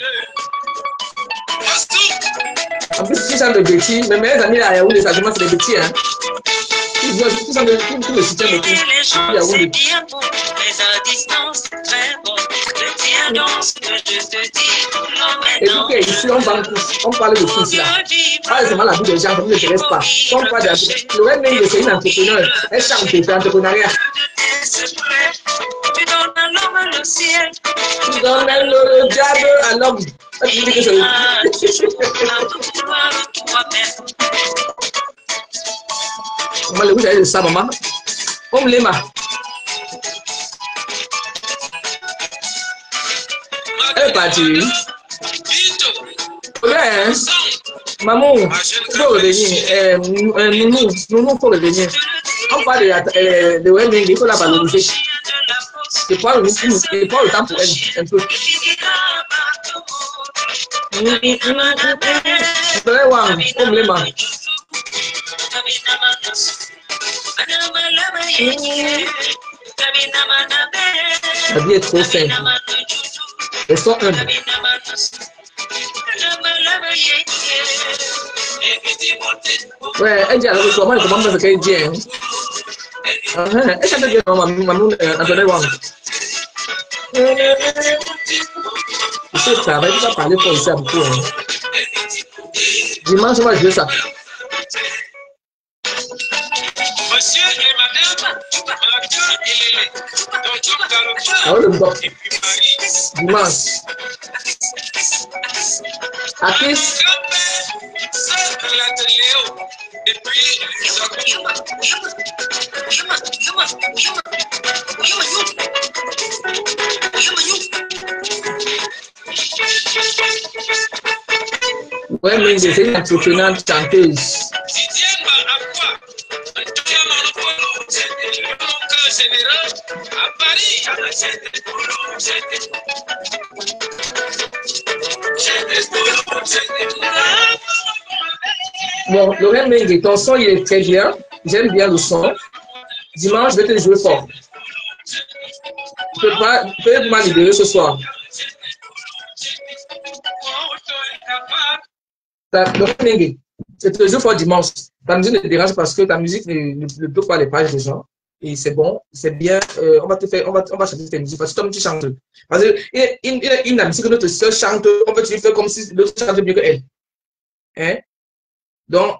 En plus, qui chante de Betty, mais mes amis à Yaoundé, ça commence des Betty, hein. Qui chante de tout le soutien de tout. Yaoundé. Et puis ici, on parle de tout ici là. Pas seulement la vie des gens, comme ne s'intéresse pas. On parle de Lorraine Mengue, c'est une entrepreneur. Elle chante, c'est entrepreneuriat. Tu donnes le diable à l'homme. Tu dis que c'est maman, le rouge, elle est de ça, maman. On me l'aima. Elle est partie. Ouais, maman, il faut revenir. Nous, faut revenir. On parle de Wendy, il faut la valoriser. Je prends le temps pour elle, un peu. On me l'aima. La vie est trop simple. Elles sont humbles. Ouais, elle dit alors que comment elle fait dit. Elle chante bien, maman, Antoinette Wang. Je sais travailler, tu vas parler pour ici à beaucoup. Dimanche, on va jouer ça. Monsieur et madame, Ah, le bloc. Dimanche. Akis. Ouais, mais c'est une entrepreneur chanteuse. Bon, Lorraine Mengue, ton son il est très bien. J'aime bien le son. Dimanche, je vais te jouer fort. Tu peux pas libérer ce soir. Lorraine Mengue, je te joue fort dimanche. Ta musique ne dérange parce que ta musique ne bloque pas les pages des gens. Et c'est bon, c'est bien. On va chanter tes musiques parce que toi, tu chantes. Parce que une musique que notre soeur chante, on va te faire comme si l'autre chante mieux que elle. Hein? Donc,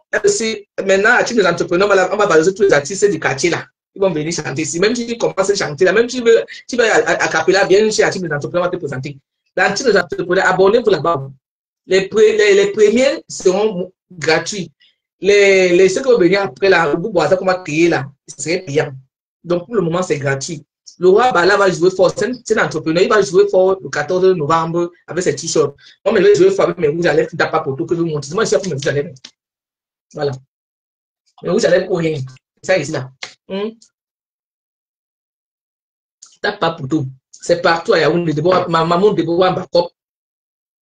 maintenant, à titre des entrepreneurs, on va valoriser tous les artistes du quartier là. Ils vont venir chanter ici. Même si tu commences à chanter là, même si tu veux à Capella, bien chez à titre des entrepreneurs, on va te présenter. Dans titre des entrepreneurs, abonnez-vous là-bas. Les premiers seront gratuits. Ceux qui vont venir après là, vous boisez qu'on va créer là, c'est payant. Donc, pour le moment, c'est gratuit. Laura Bala va jouer fort. C'est un entrepreneur. Il va jouer fort le 14 novembre avec ses t-shirts. Moi, je vais jouer fort avec mes rouges à lèvres. Tu n'as pas pour tout que je vous montre. Moi, je suis pour mes rouges à lèvres. Voilà. Mes rouges à lèvres pour rien. C'est ça ici là. T'as pas pour tout. C'est partout à Yaoundé. Maman de Bois en Bakop.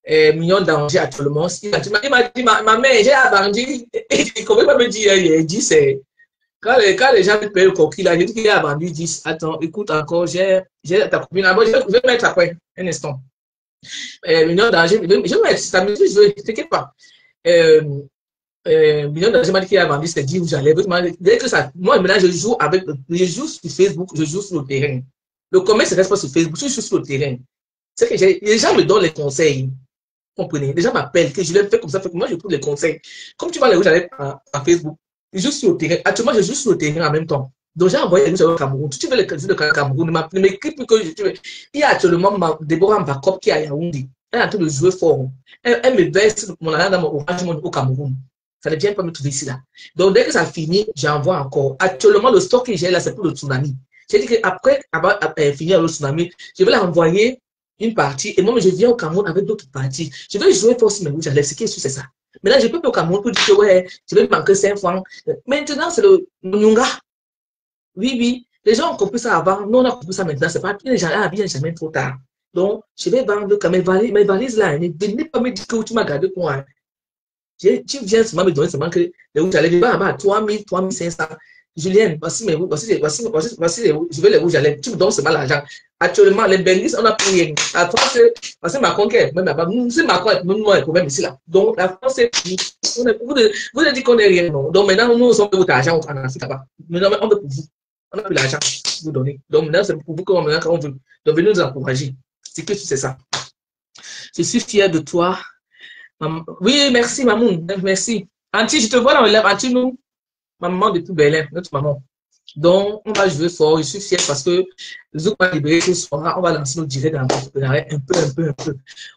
millions d'enjeux actuellement. Il m'a dit, ma mère, j'ai abandonné. Il ne pas me dire, il dit, c'est. Quand les gens me payent le coquille, là, j'ai dit qu'il a vendu 10. Attends, écoute encore, j'ai ta copine là-bas, je vais mettre après, un instant. Millions d'enjeux, je vais mettre, ça me dit, je ne t'inquiète pas. Millions d'enjeux m'a dit qu'il a vendu, c'est 10 où j'allais. Dès que ça, moi, maintenant, je joue sur Facebook, je joue sur le terrain. Le commerce ne reste pas sur Facebook, je joue sur le terrain. C'est que les gens me donnent les conseils. Comprenez? Les gens m'appellent, que je leur fais comme ça, fait que moi je trouve les conseils. Comme tu vois les rouges à lèvres à Facebook, je joue sur le terrain. Actuellement, je joue sur le terrain en même temps. Donc j'ai envoyé les rouges à lèvres au Cameroun. Si tu veux le Cameroun, ne m'écris plus que tu veux. Il y a actuellement Déborah Mbakop qui est à Yaoundé. Elle est en train de jouer fort. Elle me verse mon argent dans mon Orange Money au Cameroun. Ça ne vient pas me trouver ici là. Donc dès que ça finit, j'envoie encore. Actuellement, le stock que j'ai là, c'est pour le tsunami. J'ai dit qu'après avoir fini le tsunami, je vais la renvoyer une partie, et moi, je viens au Cameroun avec d'autres parties. Je vais jouer force, mais rouges à lèvres, ce qui est sûr, c'est ça. Maintenant, je peux pas au Cameroun pour dire que ouais, je vais manquer 5 francs. Maintenant, c'est le Nyunga. Oui, oui. Les gens ont compris ça avant. Nous, on a compris ça maintenant. C'est pas, les gens bien jamais trop tard. Donc, je vais vendre mes valises là. Ne venez pas me dire que tu m'as gardé pour moi. Tu viens seulement me donner seulement que les rouges à lèvres, à 3000, 3500. Julienne, voici, je vais les rouges à lèvres. Tu me donnes seulement l'argent. Actuellement, les Belgiques, on n'a plus rien. La France, c'est Macron qui est, même c'est Macron est même un problème ici là. Donc, la France, vous avez dit qu'on n'est rien, non. Donc, maintenant, nous sommes votre argent en Afrique là-bas. Maintenant, on veut pour vous. On n'a plus l'argent vous donner. Donc, maintenant, c'est pour vous qu'on veut. Donc, venez nous encourager. C'est que c'est ça. Je suis fier de toi. Oui, merci, Mamoun. Merci. Anti, je te vois dans le live. Anti, nous. Maman de tout Berlin, notre maman. Donc, on va jouer fort. Je suis fier parce que Zouk va libérer ce soir. On va lancer nos directs d'entrepreneuriat un peu.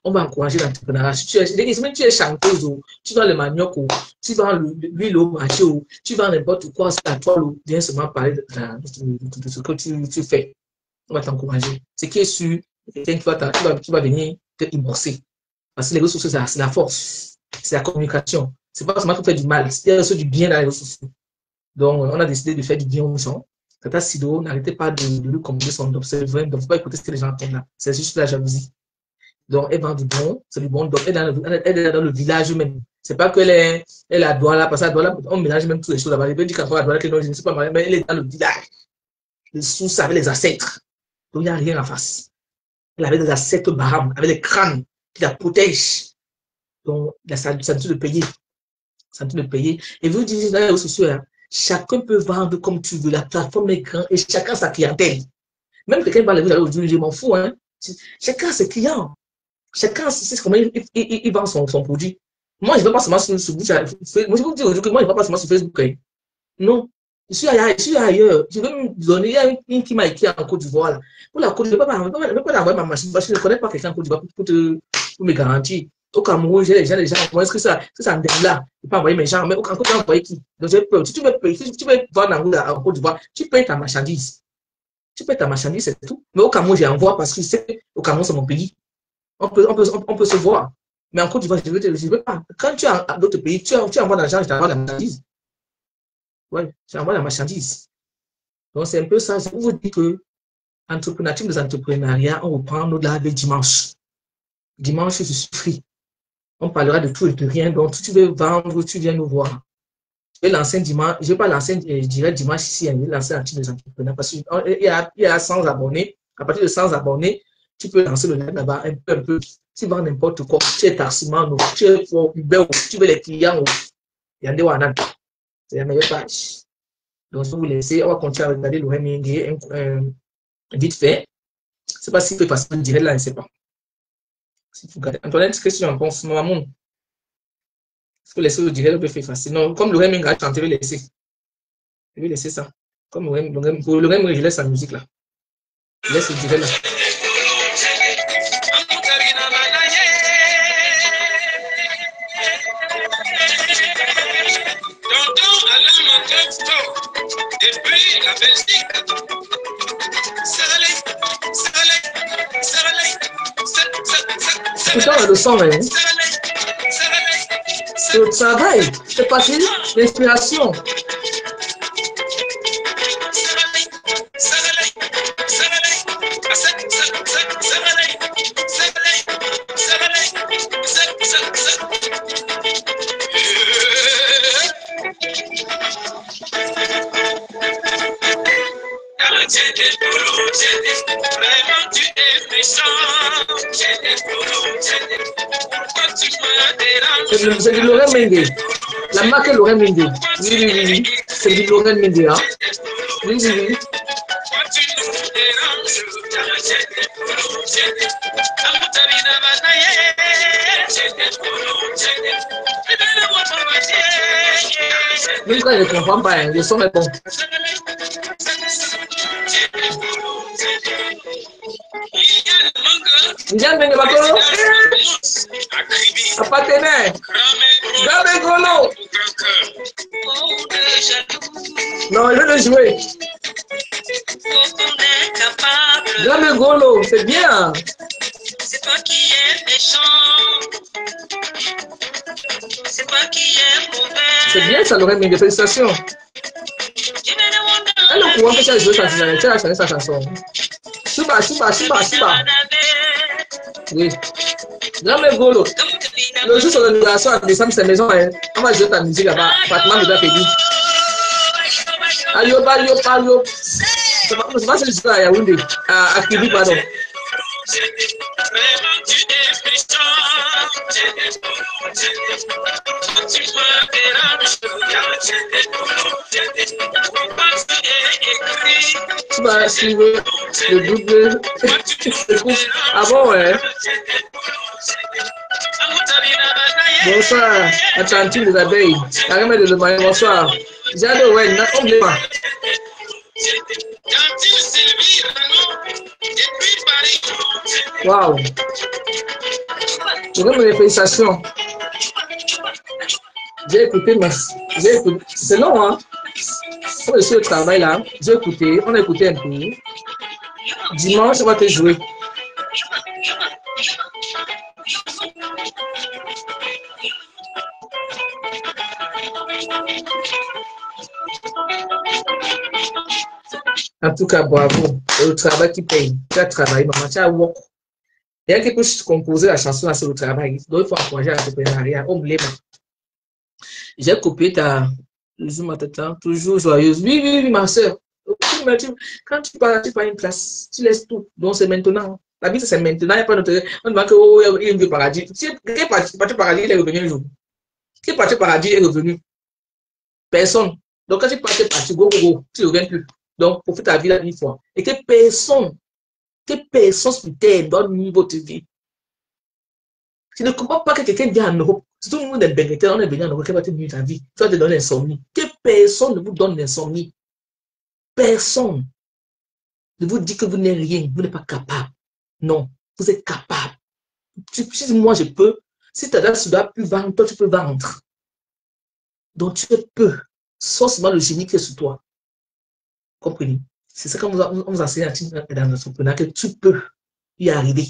On va encourager l'entrepreneuriat. Si tu es chanteuse, tu vends le manioc, tu vends l'huile au marché, tu vends n'importe quoi, c'est à toi, viens seulement parler de ce que tu fais. On va t'encourager. Ce qui est sûr, quelqu'un qui va venir te immerser. Parce que les réseaux sociaux, c'est la force. C'est la communication. C'est pas seulement pour faire du mal. C'est du bien dans les réseaux sociaux. Donc, on a décidé de faire du bien aux gens. Tata Sido, n'arrêtez pas de lui commander son observer. Donc, il ne faut pas écouter ce que les gens entendent là. C'est juste la jalousie. Donc, elle vend du bon, c'est du bon. Donc, elle est dans le village même. C'est pas qu'elle est à Douala, parce qu'à Douala, on mélange même toutes les choses là-bas. Je peux dire qu'à Douala, je ne sais pas, mais elle est dans le village. Sous ça, avec les ancêtres. Donc, il n'y a rien en face. Elle avait des ancêtres Baham, avec les crânes qui la protègent. Donc, ça a de payer. Ça a de payer. Et vous dites dans les réseaux sociaux, hein, chacun peut vendre comme tu veux. La plateforme est grande et chacun sa clientèle. Même quelqu'un va le dire aujourd'hui, je m'en fous. Hein. Chacun ses clients. Chacun sait comment il vend son produit. Moi, je ne vais pas seulement sur Facebook. Moi, je vous dis aujourd'hui que moi, je ne vais pas seulement sur Facebook. Hein. Non. Je suis ailleurs. Je vais me donner. Il y a une qui m'a écrit en Côte d'Ivoire. Pour la Côte d'Ivoire, je ne vais pas envoyer ma machine parce que je ne connais pas quelqu'un en Côte d'Ivoire pour me garantir. Au Cameroun, j'ai les gens, est-ce que ça me donne là? Je ne peux pas envoyer mes gens, mais au Cameroun, je vais envoyer qui? Donc, j'ai peur. Si tu veux vendre en Côte d'Ivoire, tu payes ta marchandise. Tu payes ta marchandise, c'est tout. Mais au Cameroun, j'envoie parce que au Cameroun, c'est mon pays. On peut se voir. Mais en Côte d'Ivoire, je ne veux pas. Quand tu es dans d'autres pays, tu envoies l'argent, je t'envoie la marchandise. Oui, tu envoies la marchandise. Donc, c'est un peu ça. Je vous dis que des entrepreneuriats, on reprend nos lives dimanche. Dimanche, je suis free. On parlera de tout et de rien. Donc, si tu veux vendre, tu viens nous voir. Je vais lancer dimanche. Je ne vais pas lancer direct dimanche ici. Je vais lancer un type des entrepreneurs parce qu'il y a 100 abonnés. À partir de 100 abonnés, tu peux lancer le live là-bas un peu. Tu vends n'importe quoi. Tu es taximan, tu es Uber, tu veux les clients. Il y en a un. C'est la meilleure page. Donc, si vous laissez, on va continuer à regarder le Hemingway vite fait. Je ne sais pas s'il peut passer en direct là, je ne sais pas. Si vous regardez. Antoinette, qu'est-ce que tu en penses, maman? Il faut laisser le direct, le fait facile. Non, comme le Hemingway a chanté, je vais laisser. Je vais laisser ça. Comme le Hemingway, je laisse la musique là. Je laisse le direct là. Depuis la Belgique, Tout ça, le son, hein? C'est le travail, c'est facile, l'inspiration. C'est du Laurent Mendy. La marque est Laurent Mendy. Oui, oui, oui, oui. C'est du Laurent Mendy, hein. Oui, oui, oui. Même quand je ne comprends pas, hein, le son est bon. Ndian Mengue Bakolo. Apatene. Gabe Golo. Non, je vais le jouer. Gabe Golo, c'est bien. C'est toi qui es méchant. C'est toi qui es mauvais. C'est bien, ça l'aurait mis des félicitations. Elle est au courant que tu as joué sa chanson. Tu as chanté sa chanson. Suba, Suba, Suba, Suba. Oui. Gabe Golo. Le jour sur l'anniversaire à décembre, c'est maison. On va jouer ta musique là-bas. Fatima nous a fait dire. Ayo, ayo, ayo. C'est pas ce jour à Yaoundé. À Kibi, pardon. Tu vas suivre le double. Ah bon, ouais. Bonsoir, Atlantique des abeilles. Arrête de demander bonsoir. J'ai hâte de ouais, on ne pas. Waouh. Je donne mes félicitations. J'ai écouté, mais j'ai écouté. C'est long, hein? Quand je suis au travail là, j'ai écouté, on a écouté un peu. Dimanche, on va te jouer. En tout cas, bravo. C'est le travail qui paye. Tu as travaillé, maman, tu as work. Il y a quelque chose qui composer la chanson là, c'est le travail. Donc, il faut encourager l'entrepreneuriat. J'ai copié ta. Toujours joyeuse. Oui, oui, oui, ma soeur. Quand tu pars une classe, tu laisses tout. Donc, c'est maintenant. La vie, c'est maintenant. Il n'y a pas notre. On demande que, oh, il y a un paradis. Qui est parti paradis, il est revenu un jour. Qui est parti paradis, il est revenu. Personne. Donc, quand tu parti, go, tu ne reviens plus. Donc, profite ta vie là une fois. Et que personne sur terre donne votre vie. Tu ne comprends pas que quelqu'un vient en Europe. Si tout le monde est bénéficiaire, on est venu en Europe, qu'elle va te donner ta vie. Tu vas te donner l'insomnie. Que personne ne vous donne l'insomnie. Personne ne vous dit que vous n'êtes rien, vous n'êtes pas capable. Non, vous êtes capable. Si moi je peux, si ta dame ne doit plus vendre, toi tu peux vendre. Donc tu peux. Sauf seulement le génie qui est sur toi. Comprenez? C'est ça qu'on vous enseigne dans l'entrepreneuriat, que tu peux y arriver.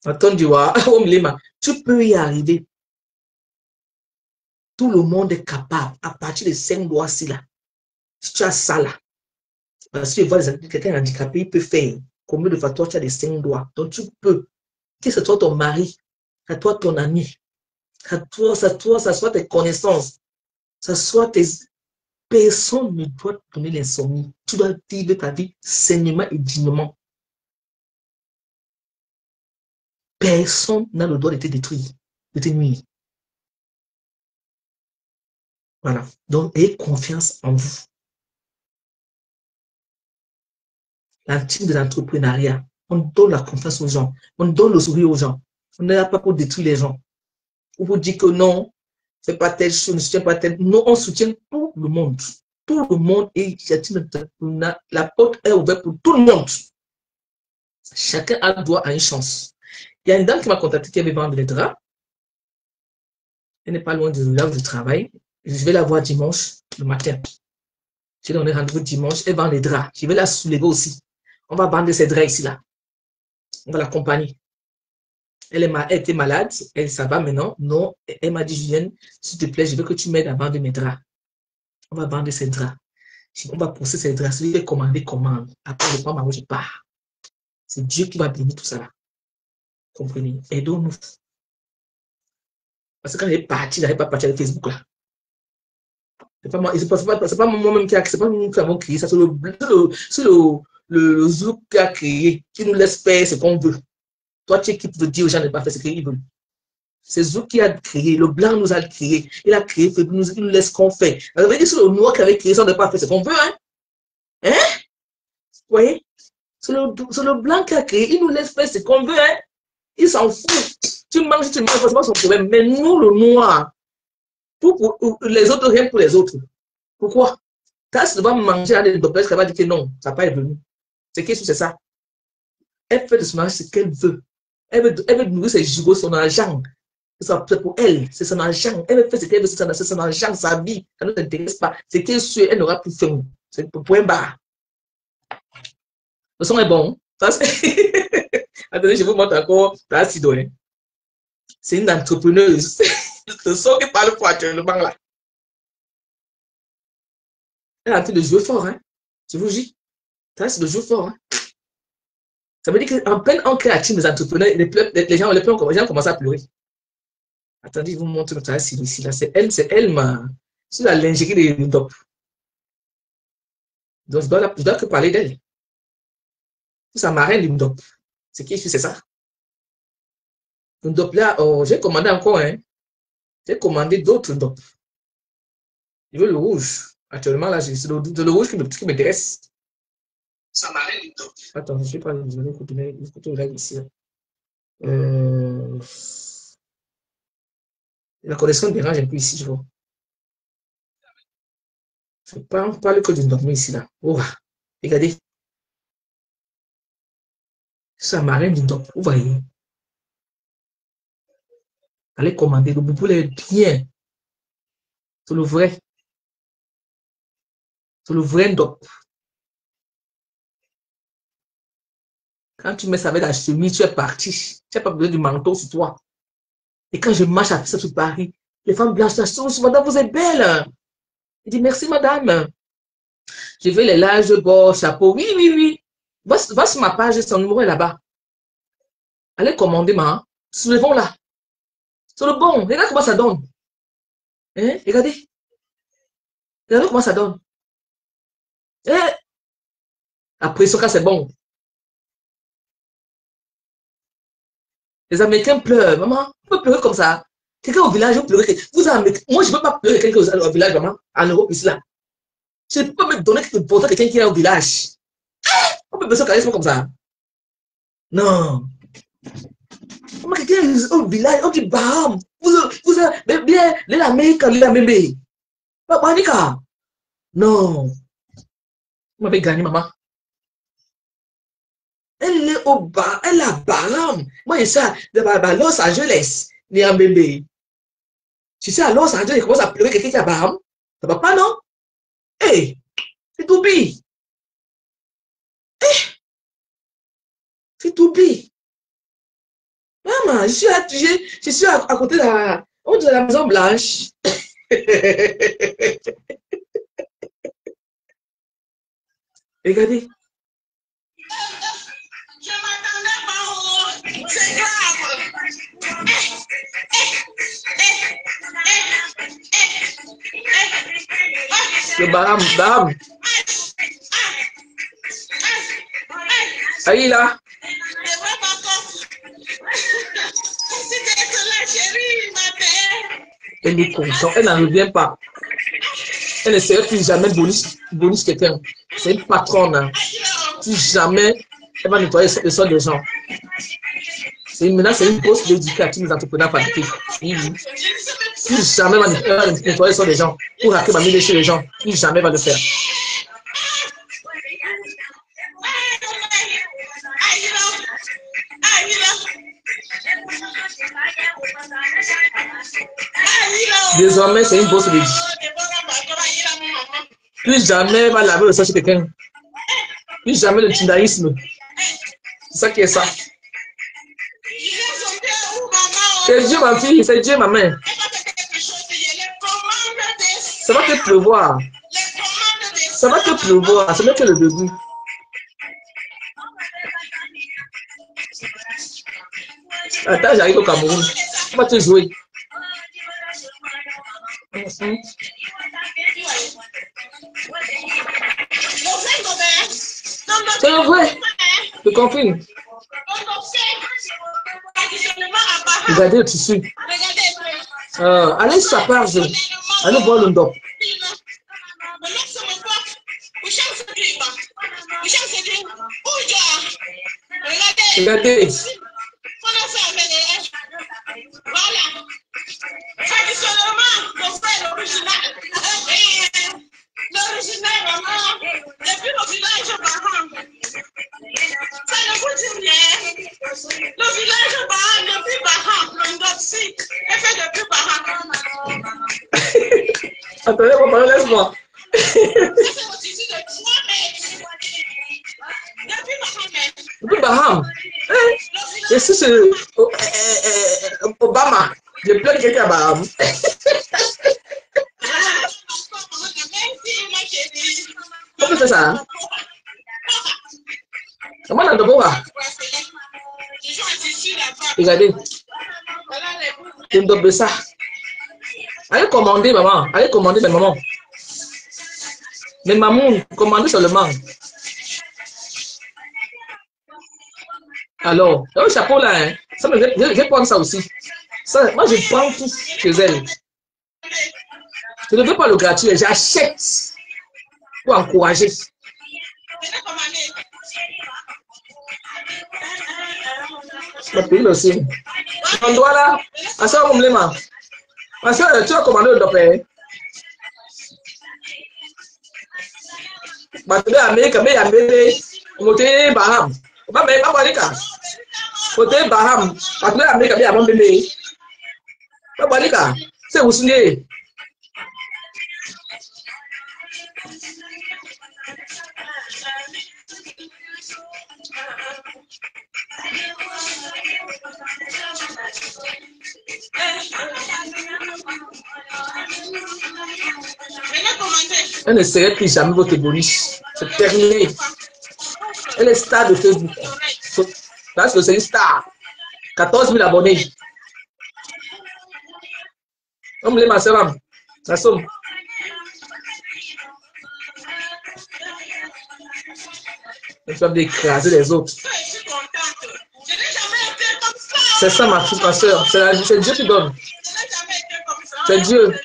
Attends-moi, tu peux y arriver. Tout le monde est capable à partir de 5 doigts-ci là. Si tu as ça là, parce que tu vois quelqu'un handicapé, il peut faire. Combien de fois toi tu as des 5 doigts? Donc tu peux. Que ce soit ton mari, à toi ton ami, à toi, ça soit tes connaissances, ça soit tes. Personne ne doit te donner l'insomnie. Tu dois vivre ta vie sainement et dignement. Personne n'a le droit de te détruire, de te nuire. Voilà. Donc, ayez confiance en vous. L'intime de l'entrepreneuriat, on donne la confiance aux gens. On donne le sourire aux gens. On n'est là pas pour détruire les gens. On vous dit que non, c'est pas telle chose, ne soutient pas telle. Non, on soutient tout le monde. Tout le monde et la porte est ouverte pour tout le monde. Chacun a droit à une chance. Il y a une dame qui m'a contacté qui avait vendu les draps. Elle n'est pas loin de là où je travaille. Je vais la voir dimanche le matin. Je vais donner rendez-vous dimanche. Elle vend les draps. Je vais la soulever aussi. On va vendre ces draps ici là. On va l'accompagner. Elle était malade. Ça va maintenant. Non. Elle m'a dit, Julienne, s'il te plaît, je veux que tu m'aides à vendre mes draps. On va vendre ces draps. On va pousser ces draps. Je vais commander commande. Après, je prends ma route, je pars. C'est Dieu qui va bénir tout ça là. Comprenez? Aidons-nous. Parce que quand elle est partie, elle n'est pas partie avec Facebook là. C'est pas moi, c'est pas moi-même qui a, c'est pas nous qui avons créé ça. C'est le zouk qui a créé, qui nous laisse faire ce qu'on veut. Toi, tu es qui peut dire aux gens de ne pas faire ce qu'ils veulent. C'est Zouk qui a créé, le blanc nous a créé. Il a créé, il nous laisse qu'on fait. Ça veut dire que c'est le noir qui avait créé, ça ne pas faire ce qu'on veut. Hein? Hein? Vous voyez? C'est le blanc qui a créé, il nous laisse faire ce qu'on veut. Hein? Il s'en fout. Tu manges, c'est pas son problème. Mais nous, le noir, pour les autres, rien pour les autres. Pourquoi? Tasse va manger à des docteurs, elle va dire que non, ça n'a pas venu. C'est qu'est-ce que c'est ça? Elle fait de ce mariage ce qu'elle veut. Elle veut nourrir ses gigots, son argent. C'est pour elle, c'est son argent. Elle veut faire ce qu'elle veut, c'est son argent, sa vie. Ça ne t'intéresse pas. C'est qu'elle suit, elle n'aura plus faim. C'est pour point barre. Le son est bon. Attendez, je vous montre encore la Sidoine. C'est une entrepreneuse. Le son qui parle pour actuellement là. Elle a en train de jouer fort, hein. Je vous dis. Ça, c'est de jouer fort, hein. Ça veut dire qu'en peine en créative des entrepreneurs, les gens commencent à pleurer. Attendez, je vous montre le travail ici. Là, c'est elle, sur la lingerie de Ndop. Donc, je dois que parler d'elle. C'est sa marraine, Ndop. C'est qui, c'est ça? Ndop là, oh, j'ai commandé encore, hein. J'ai commandé d'autres Ndop. Je veux le rouge. Actuellement, là, c'est le rouge qui m'intéresse. Ça m'arrête du top. Attends, je ne sais pas, je vais écouter là ici. La connexion dérange un peu ici, je vois. Je ne parle que du dormir ici, là. Oh, regardez. Ça m'arrête du top. Vous voyez. Allez commander, le boubou est bien. C'est le vrai. C'est le vrai top. Quand tu mets ça avec la chemise, tu es parti. Tu n'as pas besoin du manteau sur toi. Et quand je marche à ça sur Paris, les femmes blanches, madame, vous êtes belle. Je dis merci, madame. Je veux les larges bords, chapeau. Oui, oui, oui. Va sur ma page, son numéro est là-bas. Allez commander, ma. Soulevons là. C'est le bon. Regarde comment ça donne. Hein? Regardez. Regardez comment ça donne. Eh? Après, ce cas, c'est bon. Les Américains pleurent, maman. Vous pouvez pleurer comme ça. Quelqu'un au village, vous pleurez. Moi, je ne peux pas pleurer quelqu'un au village, maman. En Europe, ici, là. Je ne peux pas me donner pour quelqu'un qui est au village. On peut besoin de comme ça. Non. Comment quelqu'un au village, on dit bam. Vous avez bien l'Amérique, l'Amérique. Pas non. Vous m'avez gagné, maman. Elle est au bas, elle a Baram. Moi, je sais, à Los Angeles, ni en bébé. Tu sais, à Los Angeles, il commence à pleurer quelqu'un qui a Baram. Ça va pas, non? Hé, c'est tout bi. C'est tout bi. Maman, je suis à côté de la Maison Blanche. Regardez. Je m'attendais pas. C'est grave. Le Baram. Aïe là. Elle est contente, elle n'en revient pas. Elle ne serait plus jamais bonus quelqu'un. C'est une patronne. Hein. Plus jamais, elle va nettoyer le sol des gens. Maintenant, c'est une grosse d'éducation des entrepreneurs fabriqués. Plus jamais elle va nettoyer le sol des gens. Pour raquer ma mine chez les gens. Plus jamais elle va le faire. Désormais, c'est une bosse de vie. Plus jamais elle va laver le sol chez quelqu'un. Plus jamais le tindaïsme. C'est ça qui est ça. C'est Dieu, ma fille, c'est Dieu, ma mère. Ça va te pleuvoir. Ça va te pleuvoir, ce n'est que le début. Attends, j'arrive au Cameroun. On va te jouer. C'est vrai. Je confirme. Donc, on fait traditionnellement à Baham. Regardez le tissu. Regardez. Allez sur sa page. Allez voir le dos. Regardez. Voilà. Traditionnellement, on fait l'original. L'original, maman. Depuis le village Baham. Ça ne vous dit rien. Le village Baham, depuis Baham, le Ndopsi, est fait depuis Baham. Attendez, papa, laisse-moi. Ça, c'est au tissu de 3 mètres. Depuis Baham. Depuis Baham. Et si c'est Obama, j'ai plein de quelqu'un à Baham. Comment c'est ça? Comment on a de bois? Regardez. Je me donne ça. Allez commander, maman. Allez commander, mais maman. Mais maman, commandez seulement. Alors, le chapeau là, hein, ça me, je vais prendre ça aussi. Ça, moi, je prends tout chez elle. Je ne veux pas le gratuit, j'achète pour encourager. Je paye aussi. On doit là, à ça, on me l'a. Parce que tu as commandé le dopé. Parce que l'Amérique, mais Baham. Pas mais pas Balika. Côté Baham, parce que l'Amérique, mais avant bébé. Pas Balika. C'est où signer. Elle ne serait plus jamais votre bonus. C'est terminé. Elle est star de Facebook. Parce que c'est une star. 14 000 abonnés. On me l'a ma soeur. La somme. Elle va d'écraser les autres. C'est ça ma fille, ma soeur. C'est Dieu qui donne. C'est Dieu.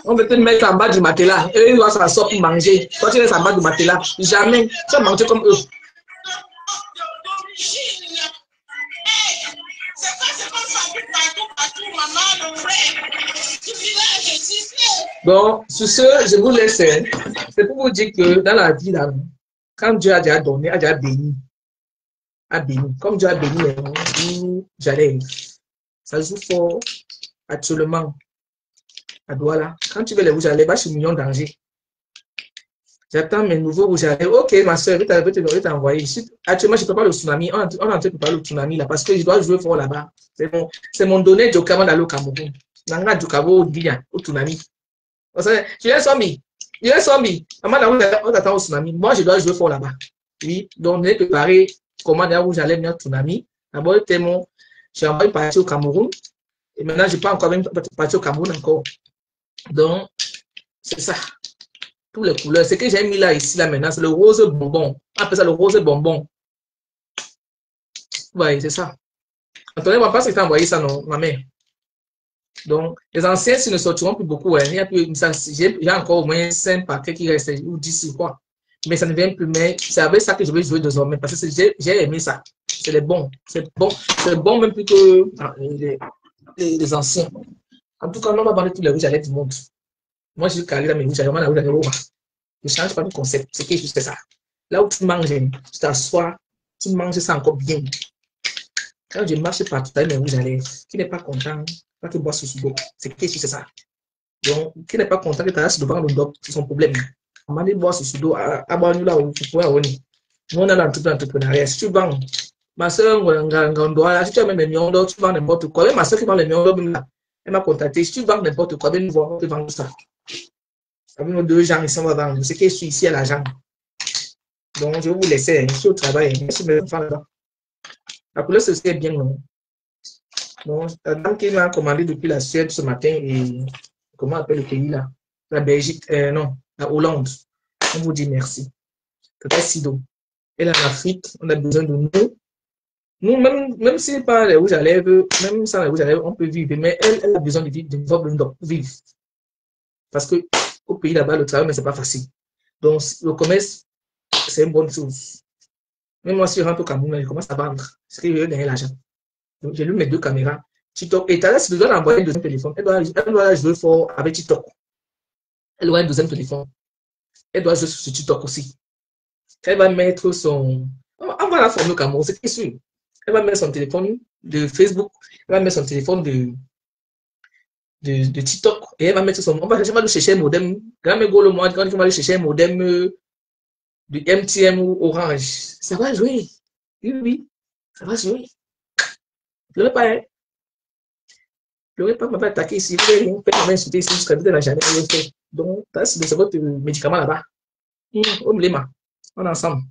On peut te mettre en bas du matelas. Et il doit s'asseoir pour manger. Toi, tu es en bas du matelas. Jamais. Tu vas manger comme eux. Bon, sur ce, je vous laisse. C'est pour vous dire que dans la vie, là, quand Dieu a déjà donné, a déjà béni. A béni. Comme Dieu a béni, j'allais. Ça joue fort actuellement. À Douala. Quand tu veux les rouges à lèvres, va chez Million Danger. J'attends mes nouveaux rouges à lèvres. Ok, ma soeur, je vais t'envoyer. Actuellement, je ne peux pas le tsunami. On est en train de parler du tsunami là parce que je dois jouer fort là-bas. C'est mon donné du Cameroun d'aller au Cameroun. Nanga du Cameroun au tsunami. Je vais zombie. Je vais zombie. Maman, on attend au tsunami. Moi, je dois jouer fort là-bas. Oui, donc, on est préparé comment les rouges à lèvres au tsunami. D'abord, j'ai envoyé partir au Cameroun. Et maintenant, je ne peux pas encore même partir au Cameroun encore. Donc, c'est ça. Toutes les couleurs. Ce que j'ai mis là, ici, là, maintenant, c'est le rose bonbon. On appelle ça le rose bonbon. Oui, c'est ça. Attendez, moi, pas si tu as envoyé ça, non, ma mère. Donc, les anciens, s'ils ne sortiront plus beaucoup, hein, il y a plus, j'ai encore au moins 5 paquets qui restent, ou 10 ou quoi. Mais ça ne vient plus, mais c'est avec ça que je vais jouer désormais, parce que j'ai aimé ça. C'est les bons. C'est bon même plus que les anciens. En tout cas, on va vendre tous les rouges à lèvres du monde. Moi, je suis calé dans mes rouges à lèvres. Je ne change pas de concept. C'est juste ça. Là où tu manges, tu t'assois, tu manges ça encore bien. Quand je marche partout avec mes rouges à lèvres, qui n'est pas content, va te boire sous dos. C'est juste ça. Donc, qui n'est pas content que tu as devant le dos, c'est son problème. On m'a dit boire sous dos, à boire nous là où tu pourrais avoir. Nous, on a l'entrepreneuriat. Si tu vends, ma soeur, si tu as même les millions d'or, tu vends n'importe quoi. Même ma soeur qui vend les millions d'or, même là. Elle m'a contacté. Si tu vends n'importe quoi, ben, on peut vendre ça. Avec nos 2 gens, ils sont vendre. C'est que je suis ici à l'agent. Donc, je vais vous laisser. Je suis au travail. Merci, mes enfants là. La couleur, c'est bien, non? Donc, la dame qui m'a commandé depuis la Suède ce matin, et comment on appelle le pays là? La Belgique, non, la Hollande. On vous dit merci. Tata Sido. Elle est en Afrique, on a besoin de nous. Nous, même si pas les rouges à lèvres, même sans les rouges à lèvres, on peut vivre. Mais elle a besoin de vivre, de vivre. Parce que au pays là-bas, le travail, mais c'est pas facile. Donc, le commerce, c'est une bonne chose. Même moi, si je rentre au Cameroun, je commence à vendre. C'est que je veux gagner l'argent. Donc, j'ai lu mes 2 caméras. TikTok. Et Thalas, si tu dois l'envoyer un deuxième téléphone, elle doit jouer fort avec TikTok. Elle doit un deuxième téléphone. Elle doit jouer sur TikTok aussi. Elle va mettre son. On va la former au Cameroun, c'est sûr. Elle va mettre son téléphone de Facebook. Elle va mettre son téléphone de TikTok. Et elle va mettre son. On va aller chercher un modem. Quand le mois, quand on va aller chercher un modem de MTN ou Orange. Ça va jouer. Oui, oui. Ça va jouer. Je ne pas. Je ne pas m'attaquer ici. Je ne vais pas insulter ici jusqu'à la jamais fait. Donc, c'est votre médicament là-bas. On est ensemble.